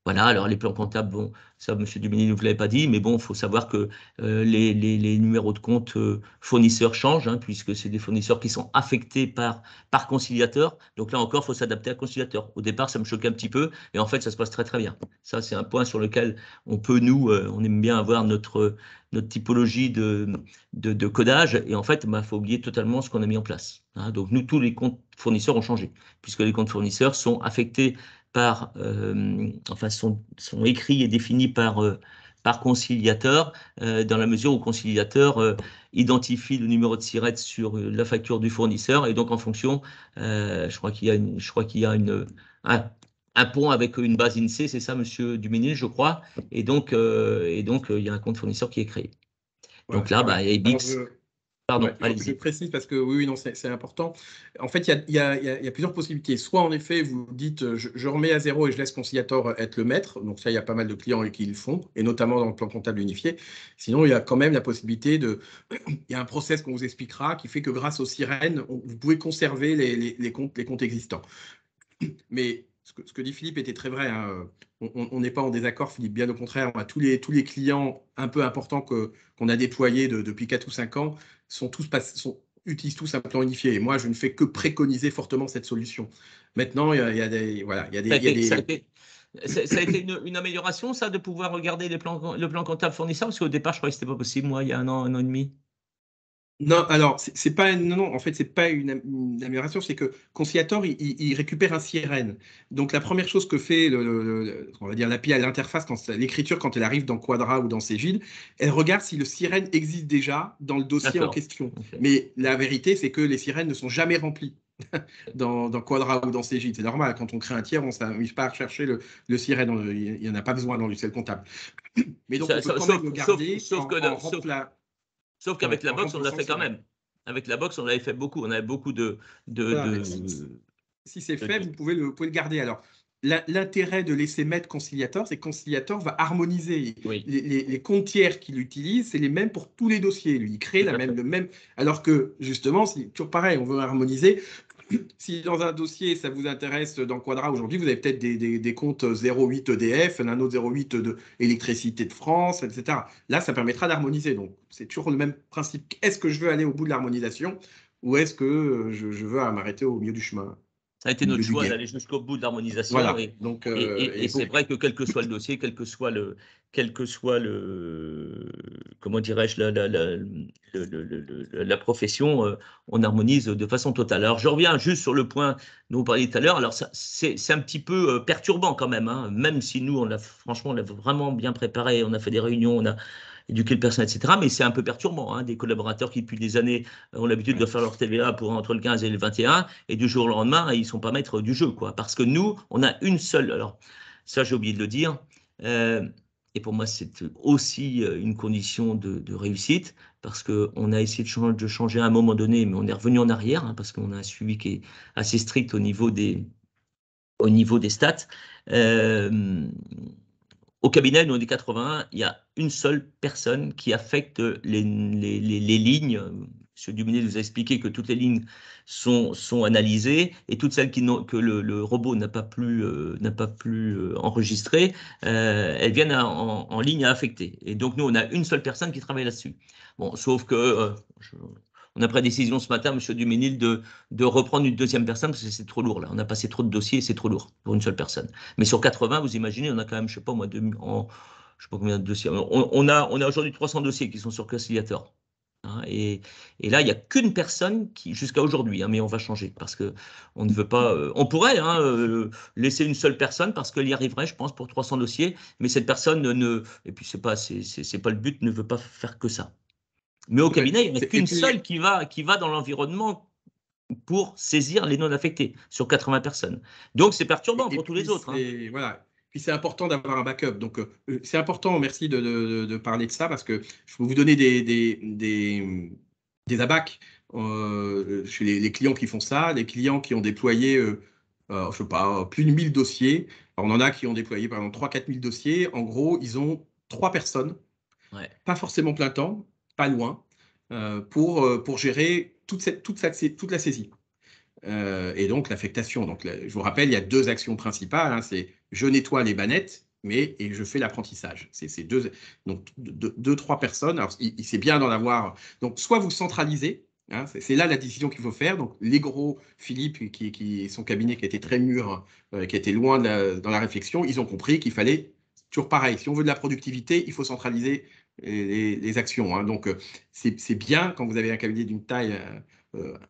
Voilà, alors les plans comptables, bon, ça, M. Dumini ne vous l'avait pas dit, mais bon, il faut savoir que les numéros de compte fournisseurs changent, hein, puisque c'est des fournisseurs qui sont affectés par conciliateur. Donc là encore, il faut s'adapter à conciliateur. Au départ, ça me choquait un petit peu, et en fait, ça se passe très très bien. Ça, c'est un point sur lequel on peut, on aime bien avoir notre typologie de codage, et en fait, il faut oublier totalement ce qu'on a mis en place. Hein. Donc nous, tous les comptes fournisseurs ont changé, puisque les comptes fournisseurs sont affectés par, enfin, sont écrits et définis par conciliateur, dans la mesure où conciliateur identifie le numéro de SIRET sur la facture du fournisseur, et donc en fonction, je crois qu'il y a un pont avec une base INSEE, c'est ça, Monsieur Duménil, je crois, et donc il y a un compte fournisseur qui est créé. Donc là, il y a IBIX. Pardon, je précise parce que oui, non, c'est important. En fait, il y a plusieurs possibilités. Soit, en effet, vous dites, je remets à zéro et je laisse conciliateur être le maître. Donc ça, il y a pas mal de clients qui le font, et notamment dans le plan comptable unifié. Sinon, il y a quand même la possibilité il y a un process qu'on vous expliquera qui fait que grâce aux sirènes, vous pouvez conserver les comptes existants. Mais ce que dit Philippe était très vrai. Hein. On n'est pas en désaccord, Philippe. Bien au contraire, tous les clients un peu importants qu'on a déployés depuis 4 ou 5 ans utilisent tous un plan unifié. Et moi, je ne fais que préconiser fortement cette solution. Maintenant, il y a des... Voilà, ça a été une amélioration, ça, de pouvoir regarder le plan comptable fournisseur, parce qu'au départ, je croyais que ce n'était pas possible, moi, il y a un an et demi. Non, alors, c'est pas, non, en fait, c'est pas une amélioration, c'est que Conciliator, il récupère un sirène. Donc, la première chose que fait, on va dire, l'API à l'interface, l'écriture, quand elle arrive dans Quadra ou dans Cegid, elle regarde si le sirène existe déjà dans le dossier en question. Okay. Mais la vérité, c'est que les sirènes ne sont jamais remplies dans Quadra ou dans Cegid. C'est normal, quand on crée un tiers, on ne s'amuse pas à rechercher le sirène. Il n'y en a pas besoin dans le logiciel comptable. Mais donc, on peut quand même le garder Sauf qu'avec la box, on l'a fait quand même. Avec la box, on l'avait fait beaucoup. On avait beaucoup Si c'est fait, vous pouvez le garder. Alors, l'intérêt de laisser mettre conciliateur, c'est que conciliateur va harmoniser. Oui. Les comptes tiers qu'il utilise, c'est les mêmes pour tous les dossiers. Lui, il crée le même. Alors que, justement, c'est toujours pareil, on veut harmoniser. Si dans un dossier, ça vous intéresse dans Quadra aujourd'hui, vous avez peut-être des comptes 08 EDF, un autre 08 de Électricité de France, etc. Là, ça permettra d'harmoniser. Donc, c'est toujours le même principe. Est-ce que je veux aller au bout de l'harmonisation ou est-ce que je veux m'arrêter au milieu du chemin? Ça a été notre choix d'aller jusqu'au bout de l'harmonisation. Voilà. Et c'est vrai que quel que soit le dossier, quel que soit comment dirais-je, la profession, on harmonise de façon totale. Alors, je reviens juste sur le point dont vous parliez tout à l'heure. Alors, c'est un petit peu perturbant quand même, hein, même si nous, franchement, on l'a vraiment bien préparé, on a fait des réunions, éduquer le personnel, etc. Mais c'est un peu perturbant, hein, des collaborateurs qui, depuis des années, ont l'habitude de faire leur TVA pour entre le 15 et le 21, et du jour au lendemain, ils ne sont pas maîtres du jeu, quoi. Parce que nous, on a une seule. Alors, ça, j'ai oublié de le dire. Et pour moi, c'est aussi une condition de réussite, parce qu'on a essayé de changer à un moment donné, mais on est revenu en arrière, hein, parce qu'on a un suivi qui est assez strict au niveau des stats. Au cabinet, nous, on est 81, il y a une seule personne qui affecte les lignes. M. Duménil nous a expliqué que toutes les lignes sont analysées et toutes celles que le robot n'a pas pu enregistrer, elles viennent en ligne à affecter. Et donc, nous, on a une seule personne qui travaille là-dessus. Bon, sauf que on a pris la décision ce matin, M. Duménil, de reprendre une deuxième personne parce que c'est trop lourd là. On a passé trop de dossiers et c'est trop lourd pour une seule personne. Mais sur 80, vous imaginez, on a quand même, je sais pas moi, je sais pas combien de dossiers. On a aujourd'hui 300 dossiers qui sont sur Conciliator. Hein, et là, il n'y a qu'une personne qui, jusqu'à aujourd'hui, hein, mais on va changer parce que on ne veut pas. On pourrait laisser une seule personne parce qu'elle y arriverait, je pense, pour 300 dossiers. Mais cette personne et puis c'est pas le but, ne veut pas faire que ça. Mais au cabinet, il n'y en a qu'une seule qui va dans l'environnement pour saisir les non affectés sur 80 personnes. Donc, c'est perturbant pour tous les autres. Hein. Voilà. Puis, c'est important d'avoir un backup. Donc, c'est important, merci de parler de ça, parce que je peux vous donner des abacs chez les clients qui font ça, les clients qui ont déployé, je sais pas, plus de 1000 dossiers. Alors, on en a qui ont déployé, par exemple, 3 000 à 4 000 dossiers. En gros, ils ont 3 personnes, pas forcément plein temps, pas loin, pour gérer toute la saisie. Et donc l'affectation. Donc, je vous rappelle, il y a 2 actions principales. Hein, c'est je nettoie les bannettes, et je fais l'apprentissage. C'est donc 2-3 personnes. Alors, c'est bien d'en avoir. Donc, soit vous centralisez. Hein, c'est là la décision qu'il faut faire. Donc, les gros, Philippe, qui son cabinet qui était très mûr, qui était loin dans la réflexion, ils ont compris qu'il fallait toujours pareil. Si on veut de la productivité, il faut centraliser les actions. Hein. Donc, c'est bien quand vous avez un cabinet d'une taille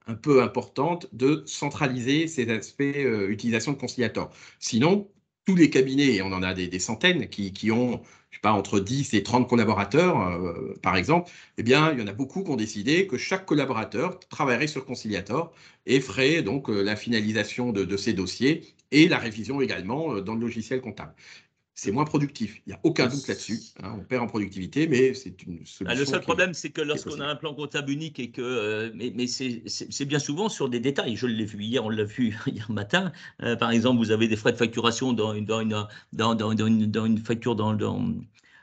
un peu importante de centraliser ces aspects utilisation de Conciliator. Sinon, tous les cabinets, et on en a des centaines, qui ont, je sais pas, entre 10 et 30 collaborateurs, par exemple, eh bien, il y en a beaucoup qui ont décidé que chaque collaborateur travaillerait sur Conciliator et ferait donc la finalisation de ces dossiers et la révision également dans le logiciel comptable. C'est moins productif. Il n'y a aucun doute là-dessus. Hein, on perd en productivité, mais c'est une solution. Le seul problème, c'est que lorsqu'on a un plan comptable unique et que, mais c'est bien souvent sur des détails. Je l'ai vu hier, on l'a vu hier matin. Par exemple, vous avez des frais de facturation dans une facture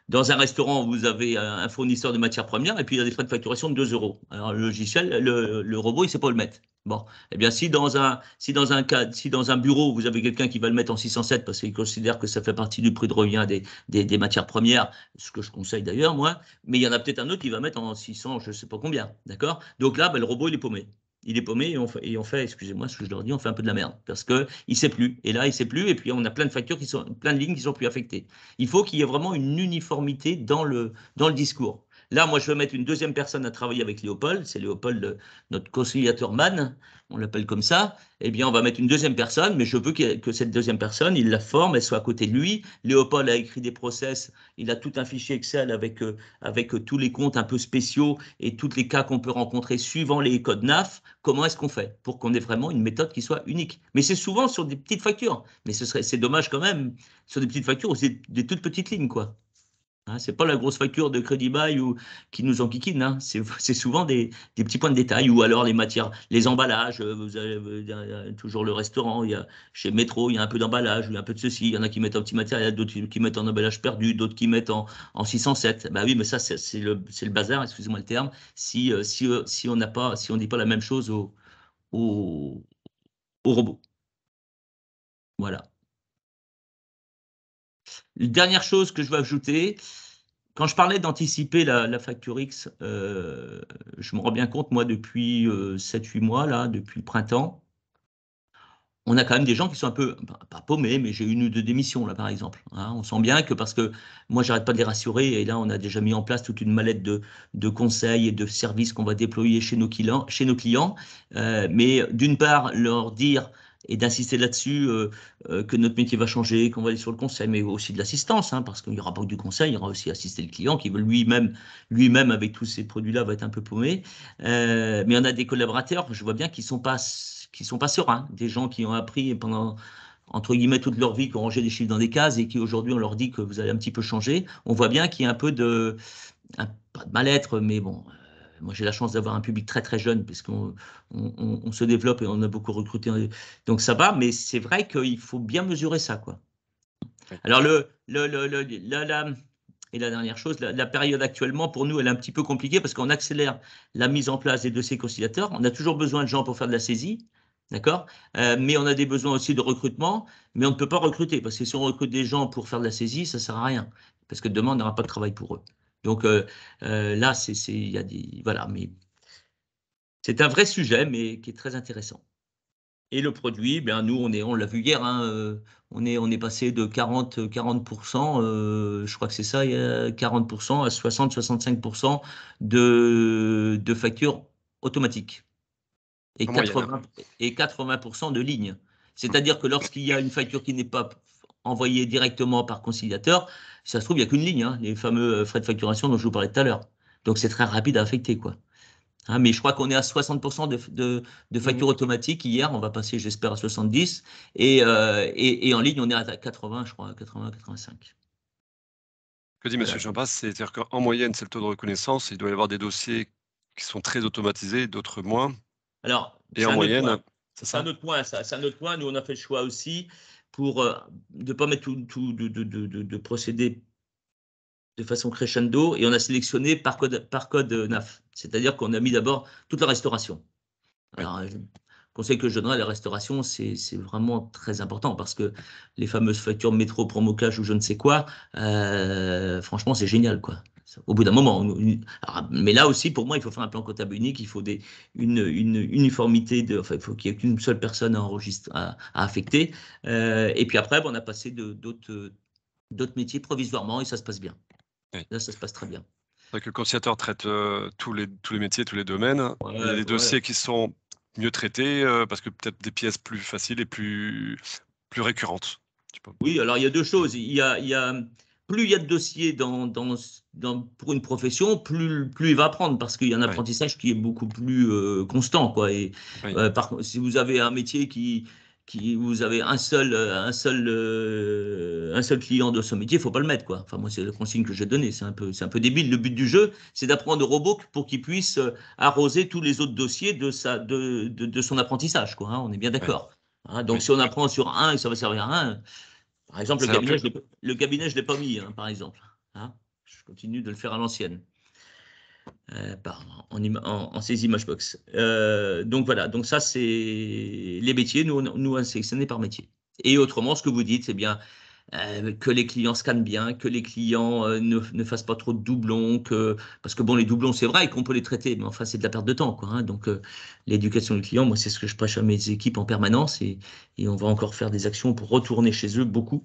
dans un restaurant, vous avez un fournisseur de matières premières et puis il y a des frais de facturation de 2 €. Alors le logiciel, le robot, il ne sait pas le mettre. Bon, eh bien si dans un bureau, vous avez quelqu'un qui va le mettre en 607 parce qu'il considère que ça fait partie du prix de revient des matières premières, ce que je conseille d'ailleurs moi, mais il y en a peut-être un autre qui va mettre en 600, je ne sais pas combien, d'accord? Donc là, le robot, il est paumé. Il est paumé et on fait, excusez-moi ce que je leur dis, on fait un peu de la merde parce qu'il ne sait plus. Et là, il ne sait plus et puis on a plein de factures plein de lignes qui ne sont plus affectées. Il faut qu'il y ait vraiment une uniformité dans le discours. Là, moi, je veux mettre une deuxième personne à travailler avec Léopold. C'est Léopold, notre conciliateur man, on l'appelle comme ça. Eh bien, on va mettre une deuxième personne, mais je veux que cette deuxième personne, il la forme, elle soit à côté de lui. Léopold a écrit des process, il a tout un fichier Excel avec tous les comptes un peu spéciaux et tous les cas qu'on peut rencontrer suivant les codes NAF. Comment est-ce qu'on fait pour qu'on ait vraiment une méthode qui soit unique? Mais c'est souvent sur des petites factures. Mais c'est dommage quand même, sur des petites factures, c'est des toutes petites lignes, quoi. Hein, c'est pas la grosse facture de Crédit Bail qui nous enquiquine, hein. C'est souvent des petits points de détail, ou alors les matières, les emballages. Vous avez toujours le restaurant, chez Métro, il y a un peu d'emballage, il y a un peu de ceci, il y en a qui mettent un petit matériel, d'autres qui mettent en emballage perdu, d'autres qui mettent en 607. Bah oui, mais ça, c'est le bazar, excusez-moi le terme, si on ne dit pas la même chose au robot. Voilà. Dernière chose que je veux ajouter, quand je parlais d'anticiper la facture X, je me rends bien compte, moi, depuis 7-8 mois, là, depuis le printemps, on a quand même des gens qui sont un peu, pas paumés, mais j'ai 1 ou 2 démissions, là, par exemple. Hein, on sent bien que parce que moi, j'arrête pas de les rassurer, et là, on a déjà mis en place toute une mallette de conseils et de services qu'on va déployer chez nos clients. Mais d'une part, leur dire, et d'insister là-dessus, que notre métier va changer, qu'on va aller sur le conseil, mais aussi de l'assistance, hein, parce qu'il n'y aura pas que du conseil, il y aura aussi assister le client qui veut lui-même avec tous ces produits-là, va être un peu paumé. Mais on a des collaborateurs, je vois bien, qui sont pas sereins, des gens qui ont appris pendant entre guillemets toute leur vie, qui ont rangé des chiffres dans des cases et qui aujourd'hui on leur dit que vous allez un petit peu changer. On voit bien qu'il y a un peu pas de mal-être, mais bon. Moi, j'ai la chance d'avoir un public très très jeune puisqu'on on se développe et on a beaucoup recruté. Donc ça va, mais c'est vrai qu'il faut bien mesurer ça, quoi. Oui. Alors et la dernière chose, la période actuellement pour nous, elle est un petit peu compliquée parce qu'on accélère la mise en place des dossiers conciliateurs. On a toujours besoin de gens pour faire de la saisie, d'accord? Mais on a des besoins aussi de recrutement, mais on ne peut pas recruter parce que si on recrute des gens pour faire de la saisie, ça sert à rien parce que demain on n'aura pas de travail pour eux. Donc là, il y a voilà, mais c'est un vrai sujet, mais qui est très intéressant. Et le produit, ben nous, on l'a vu hier, hein, on est passé de 40%, je crois que c'est ça, il y a 40% à 60-65% de factures automatiques et En moyenne, hein. 80% de lignes. C'est-à-dire que lorsqu'il y a une facture qui n'est pas envoyée directement par conciliateur, si ça se trouve, il n'y a qu'une ligne, hein, les fameux frais de facturation dont je vous parlais tout à l'heure. Donc c'est très rapide à affecter, quoi. Hein, mais je crois qu'on est à 60% de factures automatiques. Hier, on va passer, j'espère, à 70. Et en ligne, on est à 80, je crois, 80, 85. Que dit Voilà. Monsieur Champas, c'est-à-dire qu'en moyenne, c'est le taux de reconnaissance. Il doit y avoir des dossiers qui sont très automatisés, d'autres moins. Alors, Et c'est en un autre moyenne, point. c'est C'est un ça? autre point, ça. C'est un autre point. Nous, on a fait le choix aussi pour de ne pas mettre de procéder de façon crescendo et on a sélectionné par code NAF. C'est-à-dire qu'on a mis d'abord toute la restauration. Oui. Alors, le conseil que je donnerais à la restauration, c'est vraiment très important parce que les fameuses factures métro, promo cash ou je ne sais quoi, franchement, c'est génial, quoi. Au bout d'un moment. Alors, mais là aussi, pour moi, il faut faire un plan comptable unique, il faut une uniformité, enfin, il faut qu'il n'y ait qu'une seule personne à affecter. Et puis après, ben, on a passé d'autres métiers provisoirement et ça se passe bien. Oui. Là, ça se passe très bien. C'est vrai que le conciliateur traite tous les métiers, tous les domaines. Ouais, Il y a des ouais. dossiers qui sont mieux traités parce que peut-être des pièces plus faciles et plus récurrentes. Je sais pas. Oui, alors il y a deux choses. Plus il y a de dossiers pour une profession, plus il va apprendre parce qu'il y a un Oui. apprentissage qui est beaucoup plus constant, quoi. Et Oui. par contre, si vous avez un métier qui vous avez un seul client de ce métier, il faut pas le mettre, quoi. Enfin, moi, c'est la consigne que j'ai donnée. C'est un peu débile. Le but du jeu, c'est d'apprendre au robot pour qu'il puisse arroser tous les autres dossiers de son apprentissage, quoi. Hein, on est bien Oui. d'accord. Hein, donc, Oui. si on apprend sur un et ça va servir à un. Par exemple, C'est un peu. le cabinet, je ne l'ai pas mis, hein, par exemple. Hein, je continue de le faire à l'ancienne, en saisie Matchbox. Donc voilà, donc ça, c'est les métiers. Nous, on a sélectionné par métier. Et autrement, ce que vous dites, c'est bien que les clients scannent bien, que les clients ne fassent pas trop de doublons, parce que bon, les doublons, c'est vrai qu'on peut les traiter, mais enfin, c'est de la perte de temps, quoi. Hein, donc, l'éducation du client, moi, c'est ce que je prêche à mes équipes en permanence, et on va encore faire des actions pour retourner chez eux beaucoup.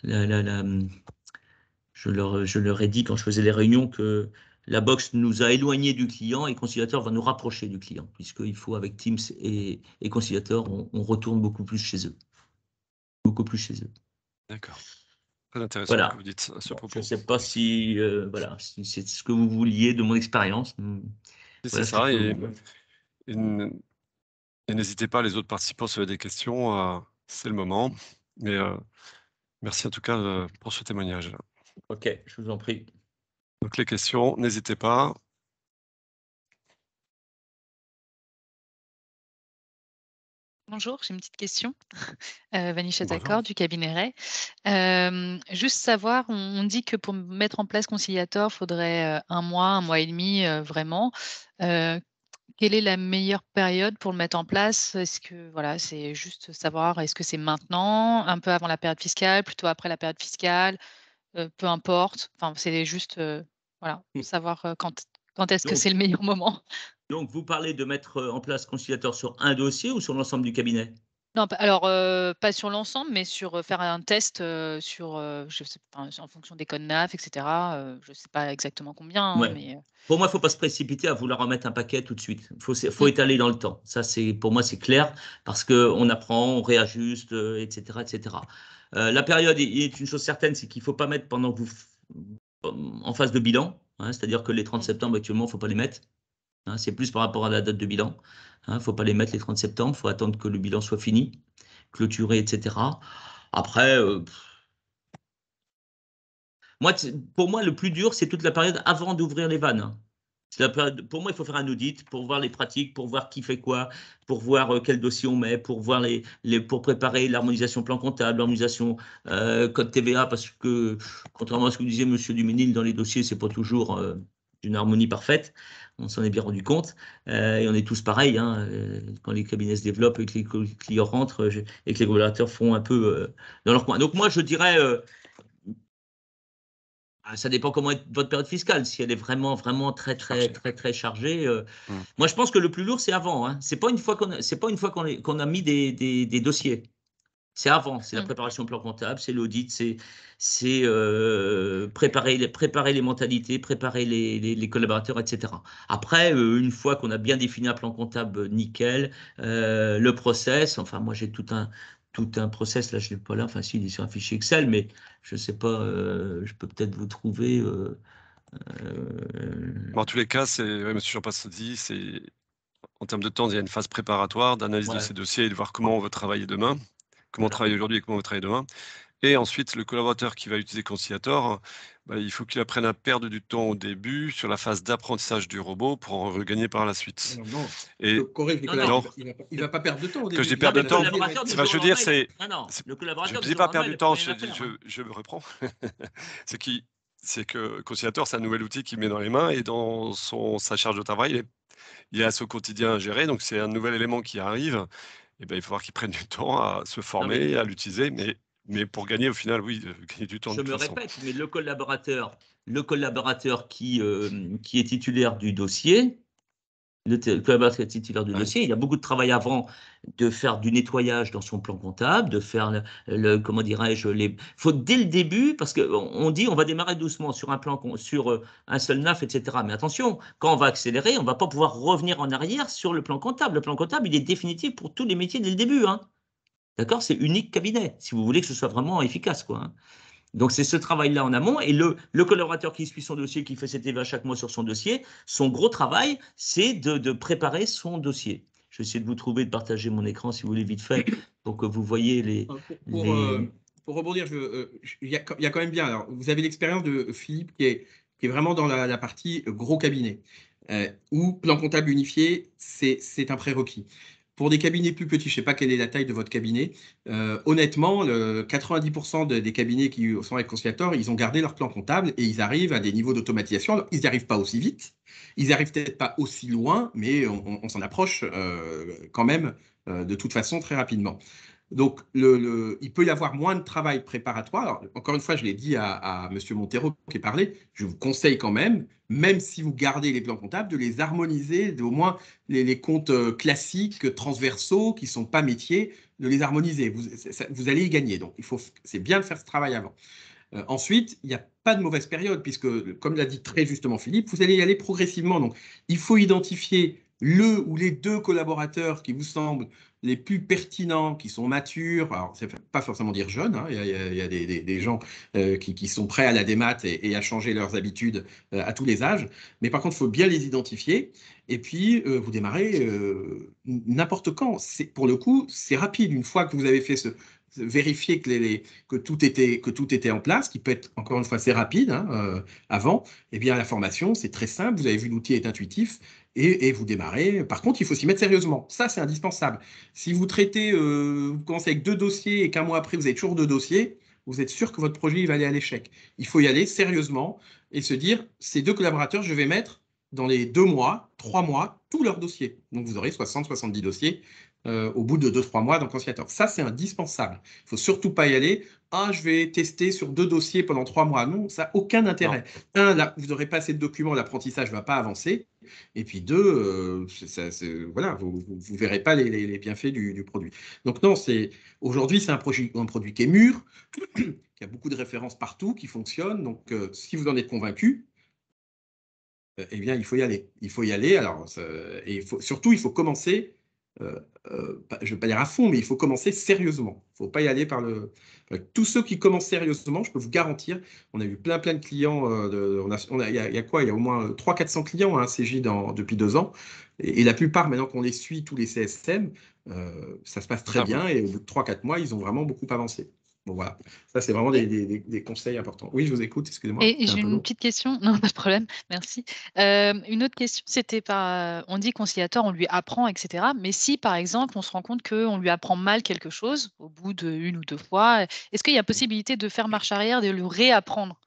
Je leur ai dit quand je faisais les réunions que la box nous a éloignés du client et Conciliateur va nous rapprocher du client, puisqu'il faut, avec Teams et Conciliateur, on retourne beaucoup plus chez eux. Beaucoup plus chez eux. D'accord. Très intéressant ce que Voilà. vous dites à ce Bon, je propos. ne sais pas si, voilà, si c'est ce que vous vouliez de mon expérience. C'est Voilà ce que ça. je peux Et, vous dire. et n'hésitez pas, les autres participants, si vous avez des questions, c'est le moment. Mais merci en tout cas pour ce témoignage. Ok, je vous en prie. Donc les questions, n'hésitez pas. Bonjour, j'ai une petite question. Vanisha Bonjour. Takor du cabinet Ray. Juste savoir, on dit que pour mettre en place Conciliator, il faudrait 1 mois et demi, vraiment. Quelle est la meilleure période pour le mettre en place? Est-ce que voilà, c'est juste savoir, est-ce que c'est maintenant, un peu avant la période fiscale, plutôt après la période fiscale? Peu importe. Enfin, c'est juste, voilà, savoir, quand est-ce que Donc, c'est le meilleur moment? vous parlez de mettre en place Conciliateur sur un dossier ou sur l'ensemble du cabinet? Non, alors, pas sur l'ensemble, mais sur, faire un test, sur, je sais enfin, en fonction des codes NAF et cetera, je ne sais pas exactement combien, hein, Ouais. mais Pour moi, il ne faut pas se précipiter à vouloir remettre un paquet tout de suite. Faut mmh, étaler dans le temps. Ça, pour moi, c'est clair parce qu'on apprend, on réajuste, etc., etc. La période est une chose certaine, c'est qu'il ne faut pas mettre pendant que en phase de bilan, hein, c'est-à-dire que les 30 mmh. septembre, actuellement, il ne faut pas les mettre. Hein, c'est plus par rapport à la date de bilan. Il ne faut pas les mettre les 30 septembre, il faut attendre que le bilan soit fini, clôturé, etc. Après, pour moi, le plus dur, c'est toute la période avant d'ouvrir les vannes. Hein. Pour moi, il faut faire un audit pour voir les pratiques, pour voir qui fait quoi, pour voir quel dossier on met, pour voir pour préparer l'harmonisation plan comptable, l'harmonisation code TVA, parce que contrairement à ce que disait Monsieur Duménil, dans les dossiers, c'est pas toujours d'une harmonie parfaite. On s'en est bien rendu compte. Et on est tous pareils. Hein, quand les cabinets se développent et que les clients rentrent et que les collaborateurs font un peu dans leur coin. Donc moi, je dirais ça dépend comment est votre période fiscale. Si elle est vraiment, vraiment très, très, très, très chargée. Moi, je pense que le plus lourd, c'est avant. Hein. C'est pas une fois qu'on a mis des dossiers. C'est avant. C'est la Mmh. préparation plan comptable, c'est l'audit, c'est préparer les mentalités, préparer les collaborateurs, etc. Après, une fois qu'on a bien défini un plan comptable nickel, le process. Enfin, moi, j'ai tout un process. Là, je ne l'ai pas là. Enfin, si, il est sur un fichier Excel, mais je ne sais pas. Je peux peut-être vous trouver. En tous les cas, ouais, Monsieur Champasse dit, c'est en termes de temps, il y a une phase préparatoire d'analyse de Ouais. ces dossiers et de voir comment on veut travailler demain, comment on travaille aujourd'hui et comment on veut travailler demain. Et ensuite, le collaborateur qui va utiliser Conciliator, bah, il faut qu'il apprenne à perdre du temps au début sur la phase d'apprentissage du robot pour en regagner par la suite. Non, Et je corrige Nicolas, non. il va pas perdre de temps au que début. je dis il va perdre de le mettre temps, levier, collaborateur, mettre- du jour je veux au dire, lendemain, non, le je collaborateur, ne du dis jour pas au perdre lendemain, du il temps, n'a rien à faire. Hein. je me reprends. C'est que Conciliator, c'est un nouvel outil qu'il met dans les mains et dans sa charge de travail, il a son quotidien à gérer, donc c'est un nouvel élément qui arrive. Et ben, il va falloir qu'il prenne du temps à se Non, mais former, à l'utiliser, mais pour gagner au final, oui, gagner du temps de je toute me façon. répète, mais le collaborateur qui est titulaire du dossier, collaborateur qui est titulaire du Ouais. dossier, il y a beaucoup de travail avant de faire du nettoyage dans son plan comptable, de faire comment dirais-je, faut dès le début, parce qu'on dit on va démarrer doucement sur un plan, sur un seul NAF, etc. Mais attention, quand on va accélérer, on va pas pouvoir revenir en arrière sur le plan comptable. Le plan comptable, il est définitif pour tous les métiers dès le début, hein. D'accord? C'est unique cabinet, si vous voulez que ce soit vraiment efficace, quoi. Hein. Donc, c'est ce travail-là en amont. Et le collaborateur qui suit son dossier, qui fait cet EVA chaque mois sur son dossier, son gros travail, c'est de préparer son dossier. Je vais essayer de vous trouver, de partager mon écran, si vous voulez, vite fait, pour que vous voyez les... Pour rebondir, il y a quand même bien. Alors, vous avez l'expérience de Philippe qui est vraiment dans la partie gros cabinet, où plan comptable unifié, c'est un prérequis. Pour des cabinets plus petits, je ne sais pas quelle est la taille de votre cabinet, honnêtement, 90% des cabinets qui sont avec Conciliator, ils ont gardé leur plan comptable et ils arrivent à des niveaux d'automatisation. Alors, ils n'y arrivent pas aussi vite, ils n'arrivent peut-être pas aussi loin, mais on s'en approche quand même de toute façon très rapidement. Donc, il peut y avoir moins de travail préparatoire. Alors, encore une fois, je l'ai dit à M. Montero qui parlait, je vous conseille quand même si vous gardez les plans comptables, de les harmoniser, au moins les comptes classiques, transversaux, qui ne sont pas métiers, de les harmoniser. Vous allez y gagner. Donc, c'est bien de faire ce travail avant. Ensuite, il n'y a pas de mauvaise période, puisque, comme l'a dit très justement Philippe, vous allez y aller progressivement. Donc, il faut identifier le ou les deux collaborateurs qui vous semblent les plus pertinents, qui sont matures. Alors, ça ne veut pas forcément dire jeunes, hein. Il y a des gens qui sont prêts à la démat et à changer leurs habitudes à tous les âges. Mais par contre, il faut bien les identifier. Et puis, vous démarrez n'importe quand. Pour le coup, c'est rapide. Une fois que vous avez fait vérifier que tout était en place, qui peut être, encore une fois, c'est rapide avant, et bien la formation, c'est très simple, vous avez vu, l'outil est intuitif, et vous démarrez. Par contre, il faut s'y mettre sérieusement, ça c'est indispensable. Si vous traitez, vous commencez avec 2 dossiers, et qu'un mois après, vous avez toujours 2 dossiers, vous êtes sûr que votre projet il va aller à l'échec. Il faut y aller sérieusement, et se dire, ces 2 collaborateurs, je vais mettre dans les 2 mois, 3 mois, tous leurs dossiers. Donc vous aurez 60, 70 dossiers au bout de 2-3 mois dans Conciliator. Ça, c'est indispensable. Il ne faut surtout pas y aller. Ah, je vais tester sur 2 dossiers pendant 3 mois. Non, ça n'a aucun intérêt. Un, là, vous n'aurez pas assez de documents, l'apprentissage ne va pas avancer. Et puis deux, voilà, vous ne verrez pas les bienfaits du produit. Donc non, aujourd'hui, c'est un produit qui est mûr, qui a beaucoup de références partout, qui fonctionne. Donc, si vous en êtes convaincu, eh bien, il faut y aller. Il faut y aller. Alors, surtout, il faut commencer. Je ne vais pas dire à fond, mais il faut commencer sérieusement. Il ne faut pas y aller par le. Tous ceux qui commencent sérieusement, je peux vous garantir, on a eu plein de clients. Il y a quoi? Il y a au moins 300-400 clients à CJ depuis 2 ans. Et la plupart, maintenant qu'on les suit, tous les CSM, ça se passe très bien. Et au bout de 3-4 mois, ils ont vraiment beaucoup avancé. Bon, voilà. Ça, c'est vraiment des conseils importants. Oui, je vous écoute, excusez-moi. Et j'ai une petite question. Non, pas de problème, merci. Une autre question, c'était on dit conciliateur, on lui apprend, etc. Mais si, par exemple, on se rend compte qu'on lui apprend mal quelque chose au bout d'1 ou 2 fois, est-ce qu'il y a possibilité de faire marche arrière, de le réapprendre?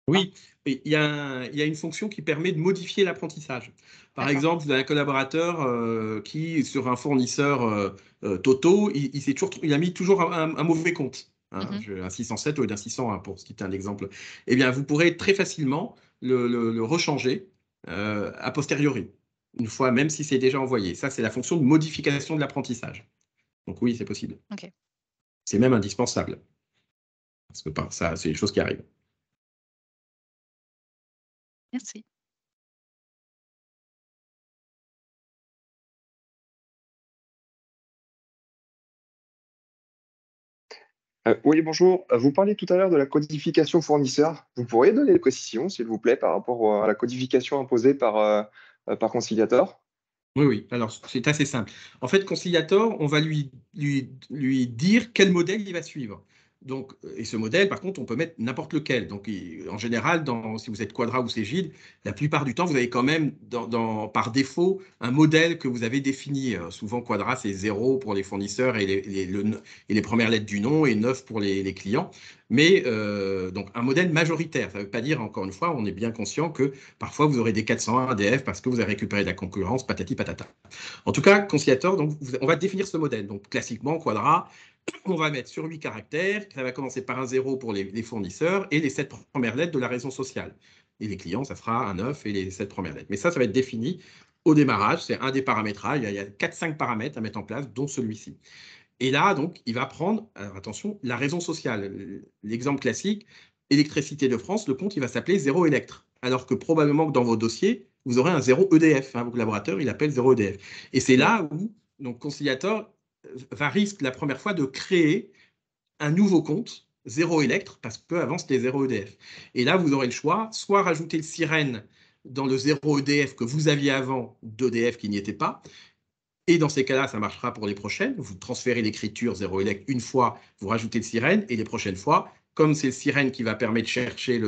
Oui, il y a une fonction qui permet de modifier l'apprentissage. Par exemple, vous avez un collaborateur qui, sur un fournisseur Toto, il a mis toujours un mauvais compte. Un 607 au lieu d'un 601, pour citer un exemple. Eh bien, vous pourrez très facilement le rechanger a posteriori, une fois, même si c'est déjà envoyé. Ça, c'est la fonction de modification de l'apprentissage. Donc oui, c'est possible. Okay. C'est même indispensable. Parce que ça, c'est des choses qui arrivent. Merci. Oui, bonjour. Vous parliez tout à l'heure de la codification fournisseur. Vous pourriez donner des précisions, s'il vous plaît, par rapport à la codification imposée par Conciliator? Oui. Alors, c'est assez simple. En fait, Conciliator, on va lui dire quel modèle il va suivre. Donc, et ce modèle, par contre, on peut mettre n'importe lequel. Donc, en général, si vous êtes Quadra ou Cégide, la plupart du temps, vous avez quand même, par défaut, un modèle que vous avez défini. Souvent, Quadra, c'est 0 pour les fournisseurs et les premières lettres du nom et 9 pour les clients. Mais donc, un modèle majoritaire. Ça ne veut pas dire, encore une fois, on est bien conscient que parfois, vous aurez des 401 ADF parce que vous avez récupéré de la concurrence, patati patata. En tout cas, Conciliator, donc, on va définir ce modèle. Donc, classiquement, Quadra, on va mettre sur 8 caractères, ça va commencer par un 0 pour les fournisseurs et les 7 premières lettres de la raison sociale. Et les clients, ça sera un 9 et les 7 premières lettres. Mais ça va être défini au démarrage, c'est un des paramétrages. Il y a 4-5 paramètres à mettre en place, dont celui-ci. Et là, donc, il va prendre, alors attention, la raison sociale. L'exemple classique, Électricité de France, le compte, il va s'appeler 0 Electre. Alors que probablement que dans vos dossiers, vous aurez un 0 EDF. Vos collaborateurs, il appelle 0 EDF. Et c'est là où, donc, Conciliator risque la première fois de créer un nouveau compte, 0 Electre, parce qu'avant c'était 0 EDF. Et là, vous aurez le choix, soit rajouter le sirène dans le 0 EDF que vous aviez avant d'EDF qui n'y était pas, et dans ces cas-là, ça marchera pour les prochaines. Vous transférez l'écriture 0 Elect une fois, vous rajoutez le sirène, et les prochaines fois, comme c'est le sirène qui va permettre de chercher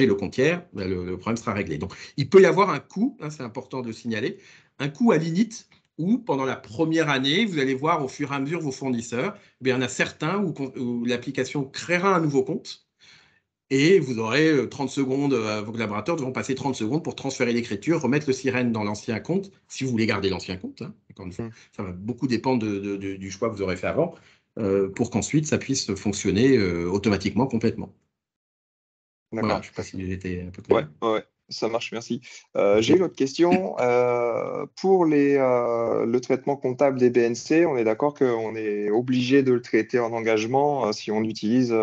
le compte tiers, le problème sera réglé. Donc, il peut y avoir un coût, c'est important de signaler, un coût à l'init, où pendant la première année, vous allez voir au fur et à mesure vos fournisseurs, il y en a certains où l'application créera un nouveau compte, et vous aurez 30 secondes, vos collaborateurs devront passer 30 secondes pour transférer l'écriture, remettre le sirène dans l'ancien compte, si vous voulez garder l'ancien compte. Encore une fois, ça va beaucoup dépendre du choix que vous aurez fait avant, pour qu'ensuite ça puisse fonctionner automatiquement, complètement. Voilà, je ne sais pas si j'étais un peu clair. Ouais, ça marche, merci. J'ai une autre question. Pour le traitement comptable des BNC, on est d'accord qu'on est obligé de le traiter en engagement si on utilise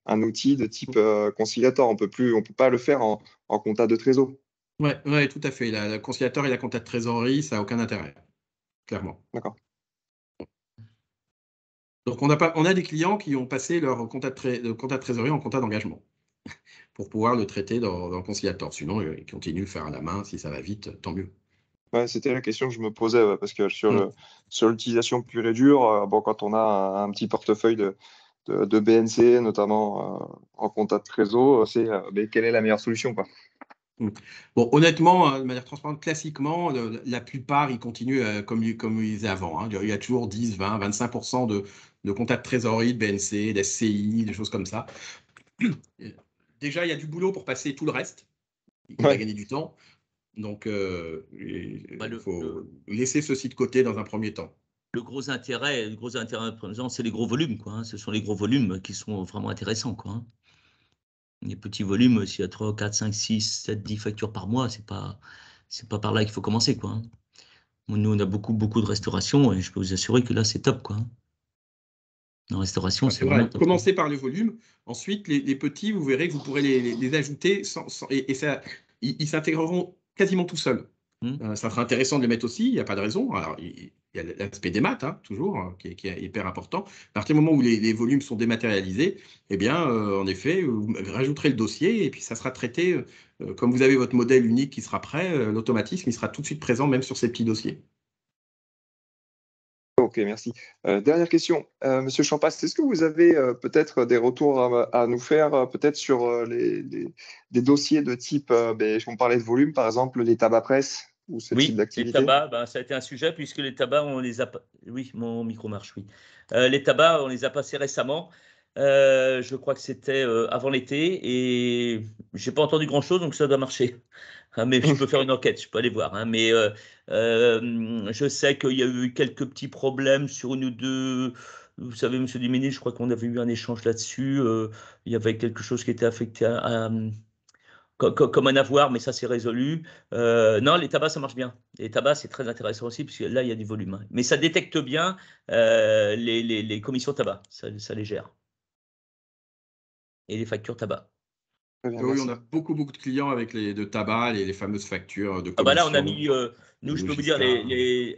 un outil de type Conciliator. On ne peut pas le faire en compta de trésor. Oui, tout à fait. Le Conciliator et la compta de trésorerie, ça n'a aucun intérêt, clairement. D'accord. Donc, on a des clients qui ont passé leur compta de trésorerie en compta d'engagement pour pouvoir le traiter dans le Conciliator. Sinon, ils continuent de faire à la main. Si ça va vite, tant mieux. Ouais, c'était la question que je me posais, parce que sur l'utilisation pure et dure, quand on a un petit portefeuille de BNC, notamment en compta de trésor, mais quelle est la meilleure solution, quoi? Bon, honnêtement, de manière transparente, classiquement, la plupart, ils continuent comme ils faisaient avant. Il y a toujours 10, 20, 25% de compta de trésorerie, de BNC, d'SCI, des choses comme ça. Déjà, il y a du boulot pour passer tout le reste. Il va gagner du temps. Donc, Bah, il faut laisser ceci de côté dans un premier temps. Le gros intérêt présent, c'est les gros volumes, quoi, hein. Ce sont les gros volumes qui sont vraiment intéressants, quoi, hein. Les petits volumes, s'il y a 3, 4, 5, 6, 7, 10 factures par mois, c'est pas par là qu'il faut commencer, quoi, hein. Nous, on a beaucoup de restauration et je peux vous assurer que là, c'est top, quoi, hein. En restauration, c'est vraiment top. Commencez par le volume. Ensuite, les petits, vous verrez que vous pourrez les ajouter et ils s'intégreront quasiment tout seuls. Ça sera intéressant de les mettre aussi, il n'y a pas de raison. Alors, il y a l'aspect des maths, hein, toujours, qui est hyper important. À partir du moment où les volumes sont dématérialisés, eh bien, en effet, vous rajouterez le dossier et puis ça sera traité. Comme vous avez votre modèle unique qui sera prêt, l'automatisme, il sera tout de suite présent même sur ces petits dossiers. Ok, merci. Dernière question. Monsieur Champas, est-ce que vous avez peut-être des retours à nous faire, peut-être sur des dossiers de type, on parlait de volume, par exemple, les tabacs presse ou ce type d'activité? Les tabacs, ça a été un sujet puisque les tabacs, on les a... Oui, mon micro marche, oui. Les tabacs, on les a passés récemment. Je crois que c'était avant l'été et j'ai pas entendu grand-chose, donc ça doit marcher. Mais je peux faire une enquête, je peux aller voir, hein. Mais je sais qu'il y a eu quelques petits problèmes sur une ou deux. Vous savez, Monsieur Duménil, je crois qu'on avait eu un échange là-dessus. Il y avait quelque chose qui était affecté comme un avoir, mais ça c'est résolu. Non, les tabacs, ça marche bien. Les tabacs, c'est très intéressant aussi, puisque là, il y a du volume, hein. Mais ça détecte bien les commissions tabac, ça les gère. Et les factures tabac. Bien, oui, merci. on a beaucoup de clients avec de tabac, les fameuses factures de commission. Ah bah là, on a mis, nous, je peux vous dire,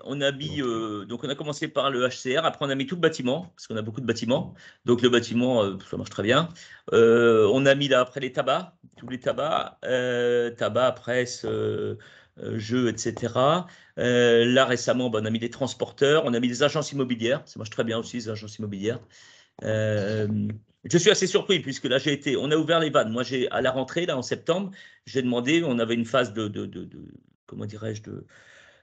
on a mis, donc on a commencé par le HCR, après on a mis tout le bâtiment, parce qu'on a beaucoup de bâtiments, donc le bâtiment, ça marche très bien. On a mis là après les tabacs, tous les tabacs, tabac, presse, jeux, etc. Là, récemment, on a mis des transporteurs, on a mis des agences immobilières, ça marche très bien aussi, les agences immobilières. Je suis assez surpris puisque là on a ouvert les vannes. Moi, à la rentrée là en septembre, j'ai demandé, on avait une phase comment dirais-je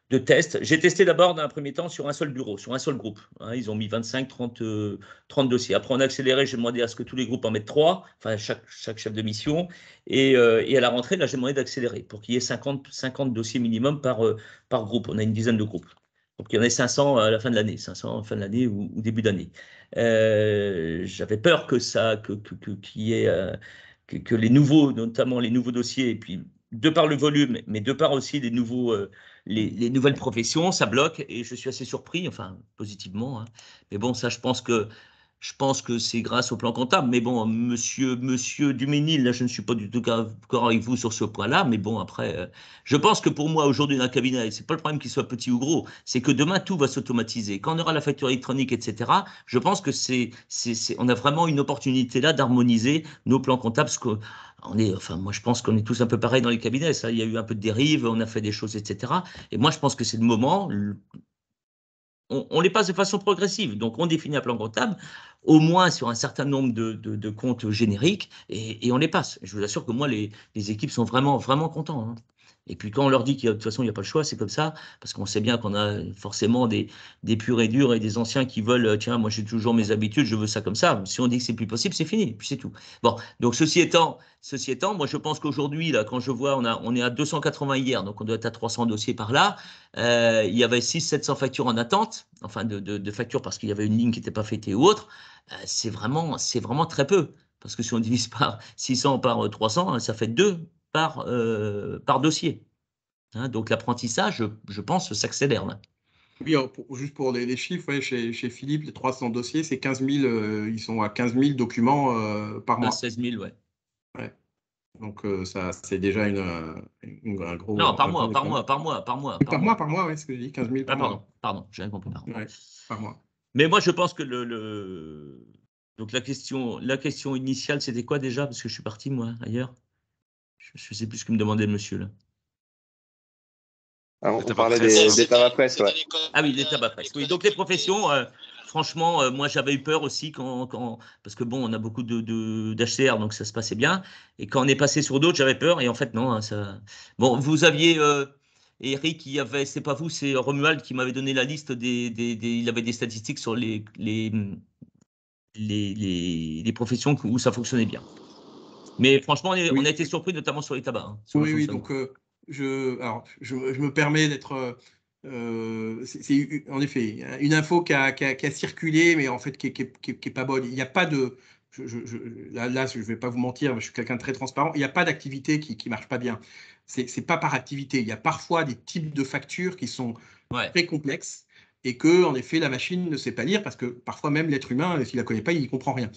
de test. J'ai testé d'abord dans un premier temps sur un seul bureau, sur un seul groupe, hein. Ils ont mis 25, 30 dossiers. Après, on a accéléré. J'ai demandé à ce que tous les groupes en mettent 3, enfin chaque chef de mission. Et à la rentrée, là, j'ai demandé d'accélérer pour qu'il y ait 50 dossiers minimum par groupe. On a une dizaine de groupes. Donc, il y en a 500 à la fin de l'année, 500 à la fin de l'année ou début d'année. J'avais peur que qu'il y ait que les nouveaux, notamment les nouveaux dossiers, et puis de par le volume, mais de par aussi les nouvelles professions, ça bloque. Et je suis assez surpris, enfin positivement, hein. Mais bon, ça, je pense que c'est grâce au plan comptable. Mais bon, monsieur Duménil, là, je ne suis pas du tout d'accord avec vous sur ce point-là. Mais bon, après, je pense que pour moi, aujourd'hui, dans un cabinet, c'est pas le problème qu'il soit petit ou gros, c'est que demain, tout va s'automatiser. Quand on aura la facture électronique, etc., je pense que on a vraiment une opportunité là d'harmoniser nos plans comptables. Parce que moi, je pense qu'on est tous un peu pareil dans les cabinets. Ça, il y a eu un peu de dérive, on a fait des choses, etc. Et moi, je pense que c'est le moment. On les passe de façon progressive. Donc, on définit un plan comptable, au moins sur un certain nombre de comptes génériques, et on les passe. Je vous assure que moi, les équipes sont vraiment contents, hein. Et puis, quand on leur dit de toute façon, il n'y a pas le choix, c'est comme ça, parce qu'on sait bien qu'on a forcément des purs et durs et des anciens qui veulent, tiens, moi, j'ai toujours mes habitudes, je veux ça comme ça. Si on dit que c'est plus possible, c'est fini, puis c'est tout. Bon, donc, ceci étant, moi, je pense qu'aujourd'hui, là, quand je vois, on est à 280 hier, donc on doit être à 300 dossiers par là. Il y avait 600-700 factures en attente, enfin de factures parce qu'il y avait une ligne qui n'était pas faite ou autre. C'est vraiment très peu. Parce que si on divise par 600 par 300, hein, ça fait 2 par dossier, hein. Donc l'apprentissage, je pense, s'accélère là. Oui, alors, juste pour les chiffres, ouais, chez Philippe, les 300 dossiers, c'est 15 000, ils sont à 15 000 documents par mois. 16 000, ouais. Ouais. Donc, ça, c'est déjà un gros. Non, par mois. Par mois, ouais, ce que je dis, 15 000 par mois. Pardon, j'ai rien compris par mois. Ouais, par mois. Mais moi, je pense que donc la question initiale, c'était quoi déjà? Parce que je suis parti, moi, ailleurs. Je ne sais plus ce que me demandait le monsieur, là. Alors, on parlait des tabacs presse, ouais. Ah oui, les tabacs presse. Oui, donc les professions, franchement, moi j'avais eu peur aussi parce que bon, on a beaucoup d'HCR, donc ça se passait bien. Et quand on est passé sur d'autres, j'avais peur. Et en fait, non, hein, ça. Bon, vous aviez Eric, c'est pas vous, c'est Romuald qui m'avait donné la liste il avait des statistiques sur les professions où ça fonctionnait bien. Mais franchement, on a été surpris, notamment sur les tabacs, hein, Oui, donc je me permets d'être. C'est en effet une info qui a circulé, mais en fait qui est pas bonne. Il n'y a pas de. Là, je ne vais pas vous mentir, je suis quelqu'un de très transparent. Il n'y a pas d'activité qui marche pas bien. C'est pas par activité. Il y a parfois des types de factures qui sont très complexes et que, en effet, la machine ne sait pas lire parce que parfois même l'être humain, s'il la connaît pas, il ne comprend rien.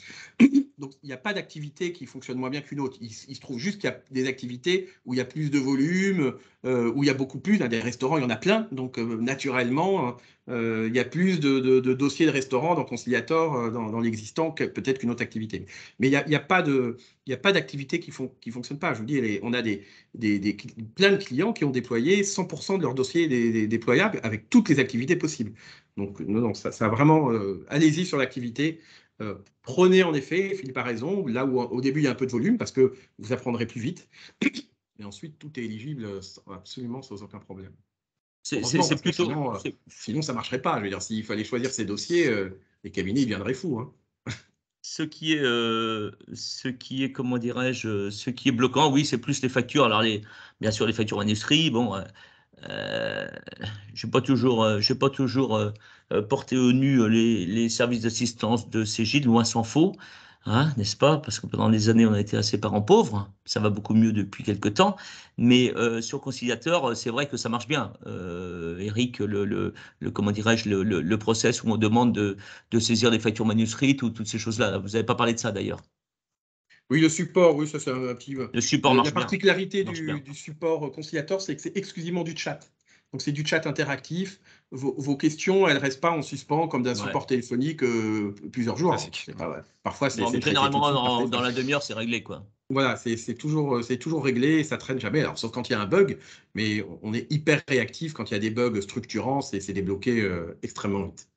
Donc, il n'y a pas d'activité qui fonctionne moins bien qu'une autre. Il se trouve juste qu'il y a des activités où il y a plus de volume, où il y a beaucoup plus. Dans des restaurants, il y en a plein. Donc, naturellement, il y a plus de dossiers de restaurants dans Conciliator, dans l'existant, que peut-être qu'une autre activité. Mais il n'y a pas d'activité qui ne fonctionne pas. Je vous dis, on a plein de clients qui ont déployé 100% de leurs dossiers déployables avec toutes les activités possibles. Donc, non, ça vraiment, allez-y sur l'activité. Prenez en effet, Philippe a raison, là où au début il y a un peu de volume parce que vous apprendrez plus vite. Et ensuite, tout est éligible absolument sans aucun problème. C'est plutôt. Sinon, ça ne marcherait pas. Je veux dire, s'il fallait choisir ces dossiers, les cabinets viendraient fous. Hein. Ce qui est, comment dirais-je, ce qui est bloquant, oui, c'est plus les factures. Alors, bien sûr, les factures industrie, bon, je n'ai pas toujours porté au nu les services d'assistance de Cégide, loin s'en faut, hein, n'est-ce pas? Parce que pendant des années, on a été assez parents pauvres. Ça va beaucoup mieux depuis quelques temps. Mais sur Conciliator, c'est vrai que ça marche bien. Eric, comment dirais-je, le process où on demande de saisir les factures manuscrites ou toutes ces choses-là. Vous n'avez pas parlé de ça d'ailleurs. Oui, le support, oui, ça c'est un petit. Le support marche bien. La particularité bien. du support Conciliator, c'est que c'est exclusivement du chat. Donc c'est du chat interactif. Vos questions, elles ne restent pas en suspens comme d'un support téléphonique plusieurs jours. Parfois, c'est généralement dans la demi-heure, c'est réglé, quoi. Voilà, c'est toujours réglé et ça traîne jamais. Alors, sauf quand il y a un bug, mais on est hyper réactif quand il y a des bugs structurants, c'est débloqué extrêmement vite.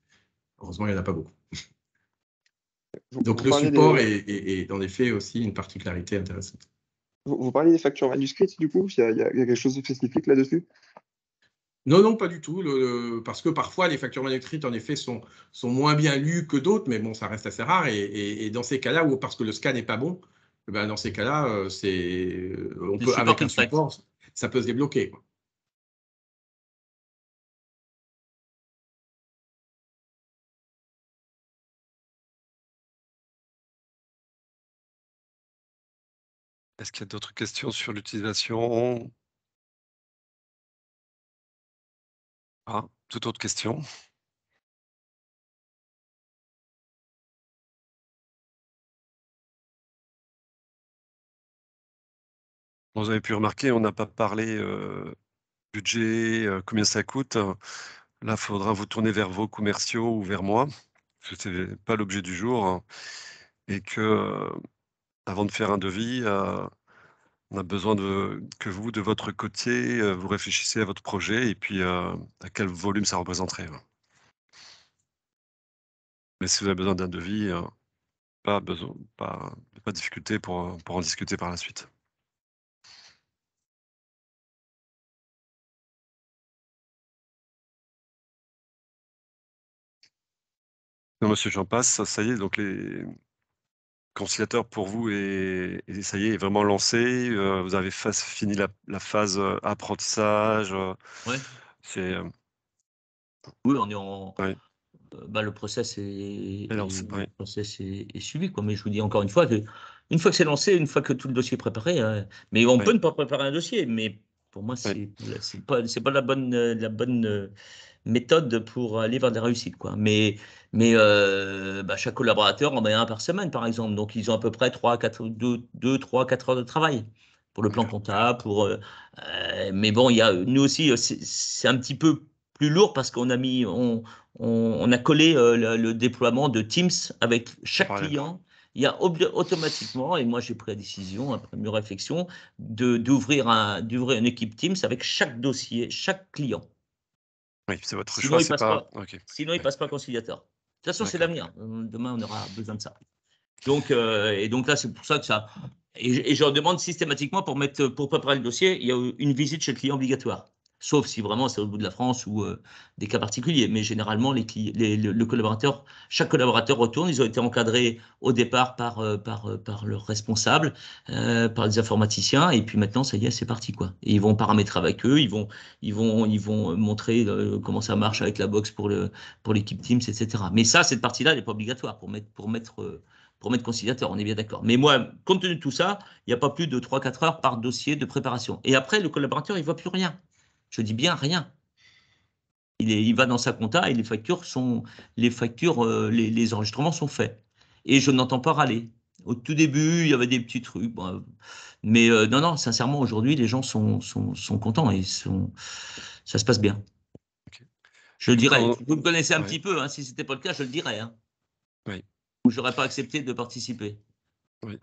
Heureusement, il n'y en a pas beaucoup. Donc, le support est en effet aussi une particularité intéressante. Vous parlez des factures manuscrites, du coup, il y a quelque chose de spécifique là-dessus? Non, pas du tout, parce que parfois les factures manuscrites en effet sont moins bien lues que d'autres, mais bon, ça reste assez rare. Et dans ces cas-là, ou parce que le scan n'est pas bon, ben dans ces cas-là, on peut avec un support, ça peut se débloquer. Quoi. Est-ce qu'il y a d'autres questions sur l'utilisation? Ah, toute autre question? Vous avez pu remarquer, on n'a pas parlé budget, combien ça coûte. Là, il faudra vous tourner vers vos commerciaux ou vers moi, parce que ce n'est pas l'objet du jour. Hein, et que, avant de faire un devis, on a besoin que vous, de votre côté, vous réfléchissiez à votre projet et puis à quel volume ça représenterait. Mais si vous avez besoin d'un devis, pas de difficulté pour en discuter par la suite. Non, monsieur, j'en passe. Ça y est, donc les conciliateurs pour vous et ça y est, est vraiment lancé. Vous avez fini la phase apprentissage. Ouais. C'est. Oui, on est en. Ouais. Le process est suivi, quoi. Mais je vous dis encore une fois que c'est lancé, une fois que tout le dossier est préparé, hein, mais on peut ne pas préparer un dossier, mais pour moi, c'est pas la bonne méthode pour aller vers des réussites, quoi. Mais chaque collaborateur en met un par semaine, par exemple. Donc, ils ont à peu près 2-3-4 heures de travail pour le plan comptable. Mais bon, nous aussi, c'est un petit peu plus lourd parce qu'on a on a collé le déploiement de Teams avec chaque client. Il y a automatiquement, et moi j'ai pris la décision, après une réflexion, d'ouvrir une équipe Teams avec chaque dossier, chaque client. Oui, c'est votre choix. Sinon, il ne passe pas Conciliator. De toute façon, c'est l'avenir. Demain, on aura besoin de ça. Donc là, c'est pour ça que ça. Et je demande systématiquement pour préparer le dossier, il y a une visite chez le client obligatoire. sauf si vraiment c'est au bout de la France ou des cas particuliers. Mais généralement, le collaborateur, chaque collaborateur retourne. Ils ont été encadrés au départ par leurs responsables, par les informaticiens, et puis maintenant, ça y est, c'est parti, quoi. Et ils vont paramétrer avec eux, ils vont montrer comment ça marche avec la box pour l'équipe Teams, etc. Mais ça, cette partie-là, elle n'est pas obligatoire pour mettre conciliateur, on est bien d'accord. Mais moi, compte tenu de tout ça, il n'y a pas plus de 3-4 heures par dossier de préparation. Et après, le collaborateur, il ne voit plus rien. Je dis bien rien. Il va dans sa compta et les enregistrements sont faits. Et je n'entends pas râler. Au tout début, il y avait des petits trucs. Bon, mais non, sincèrement, aujourd'hui, les gens sont contents et ça se passe bien. Okay. Je le dirais. Vous me connaissez un ouais. petit peu. Hein, si ce n'était pas le cas, je le dirais. Hein. Oui. Ou je n'aurais pas accepté de participer. Oui.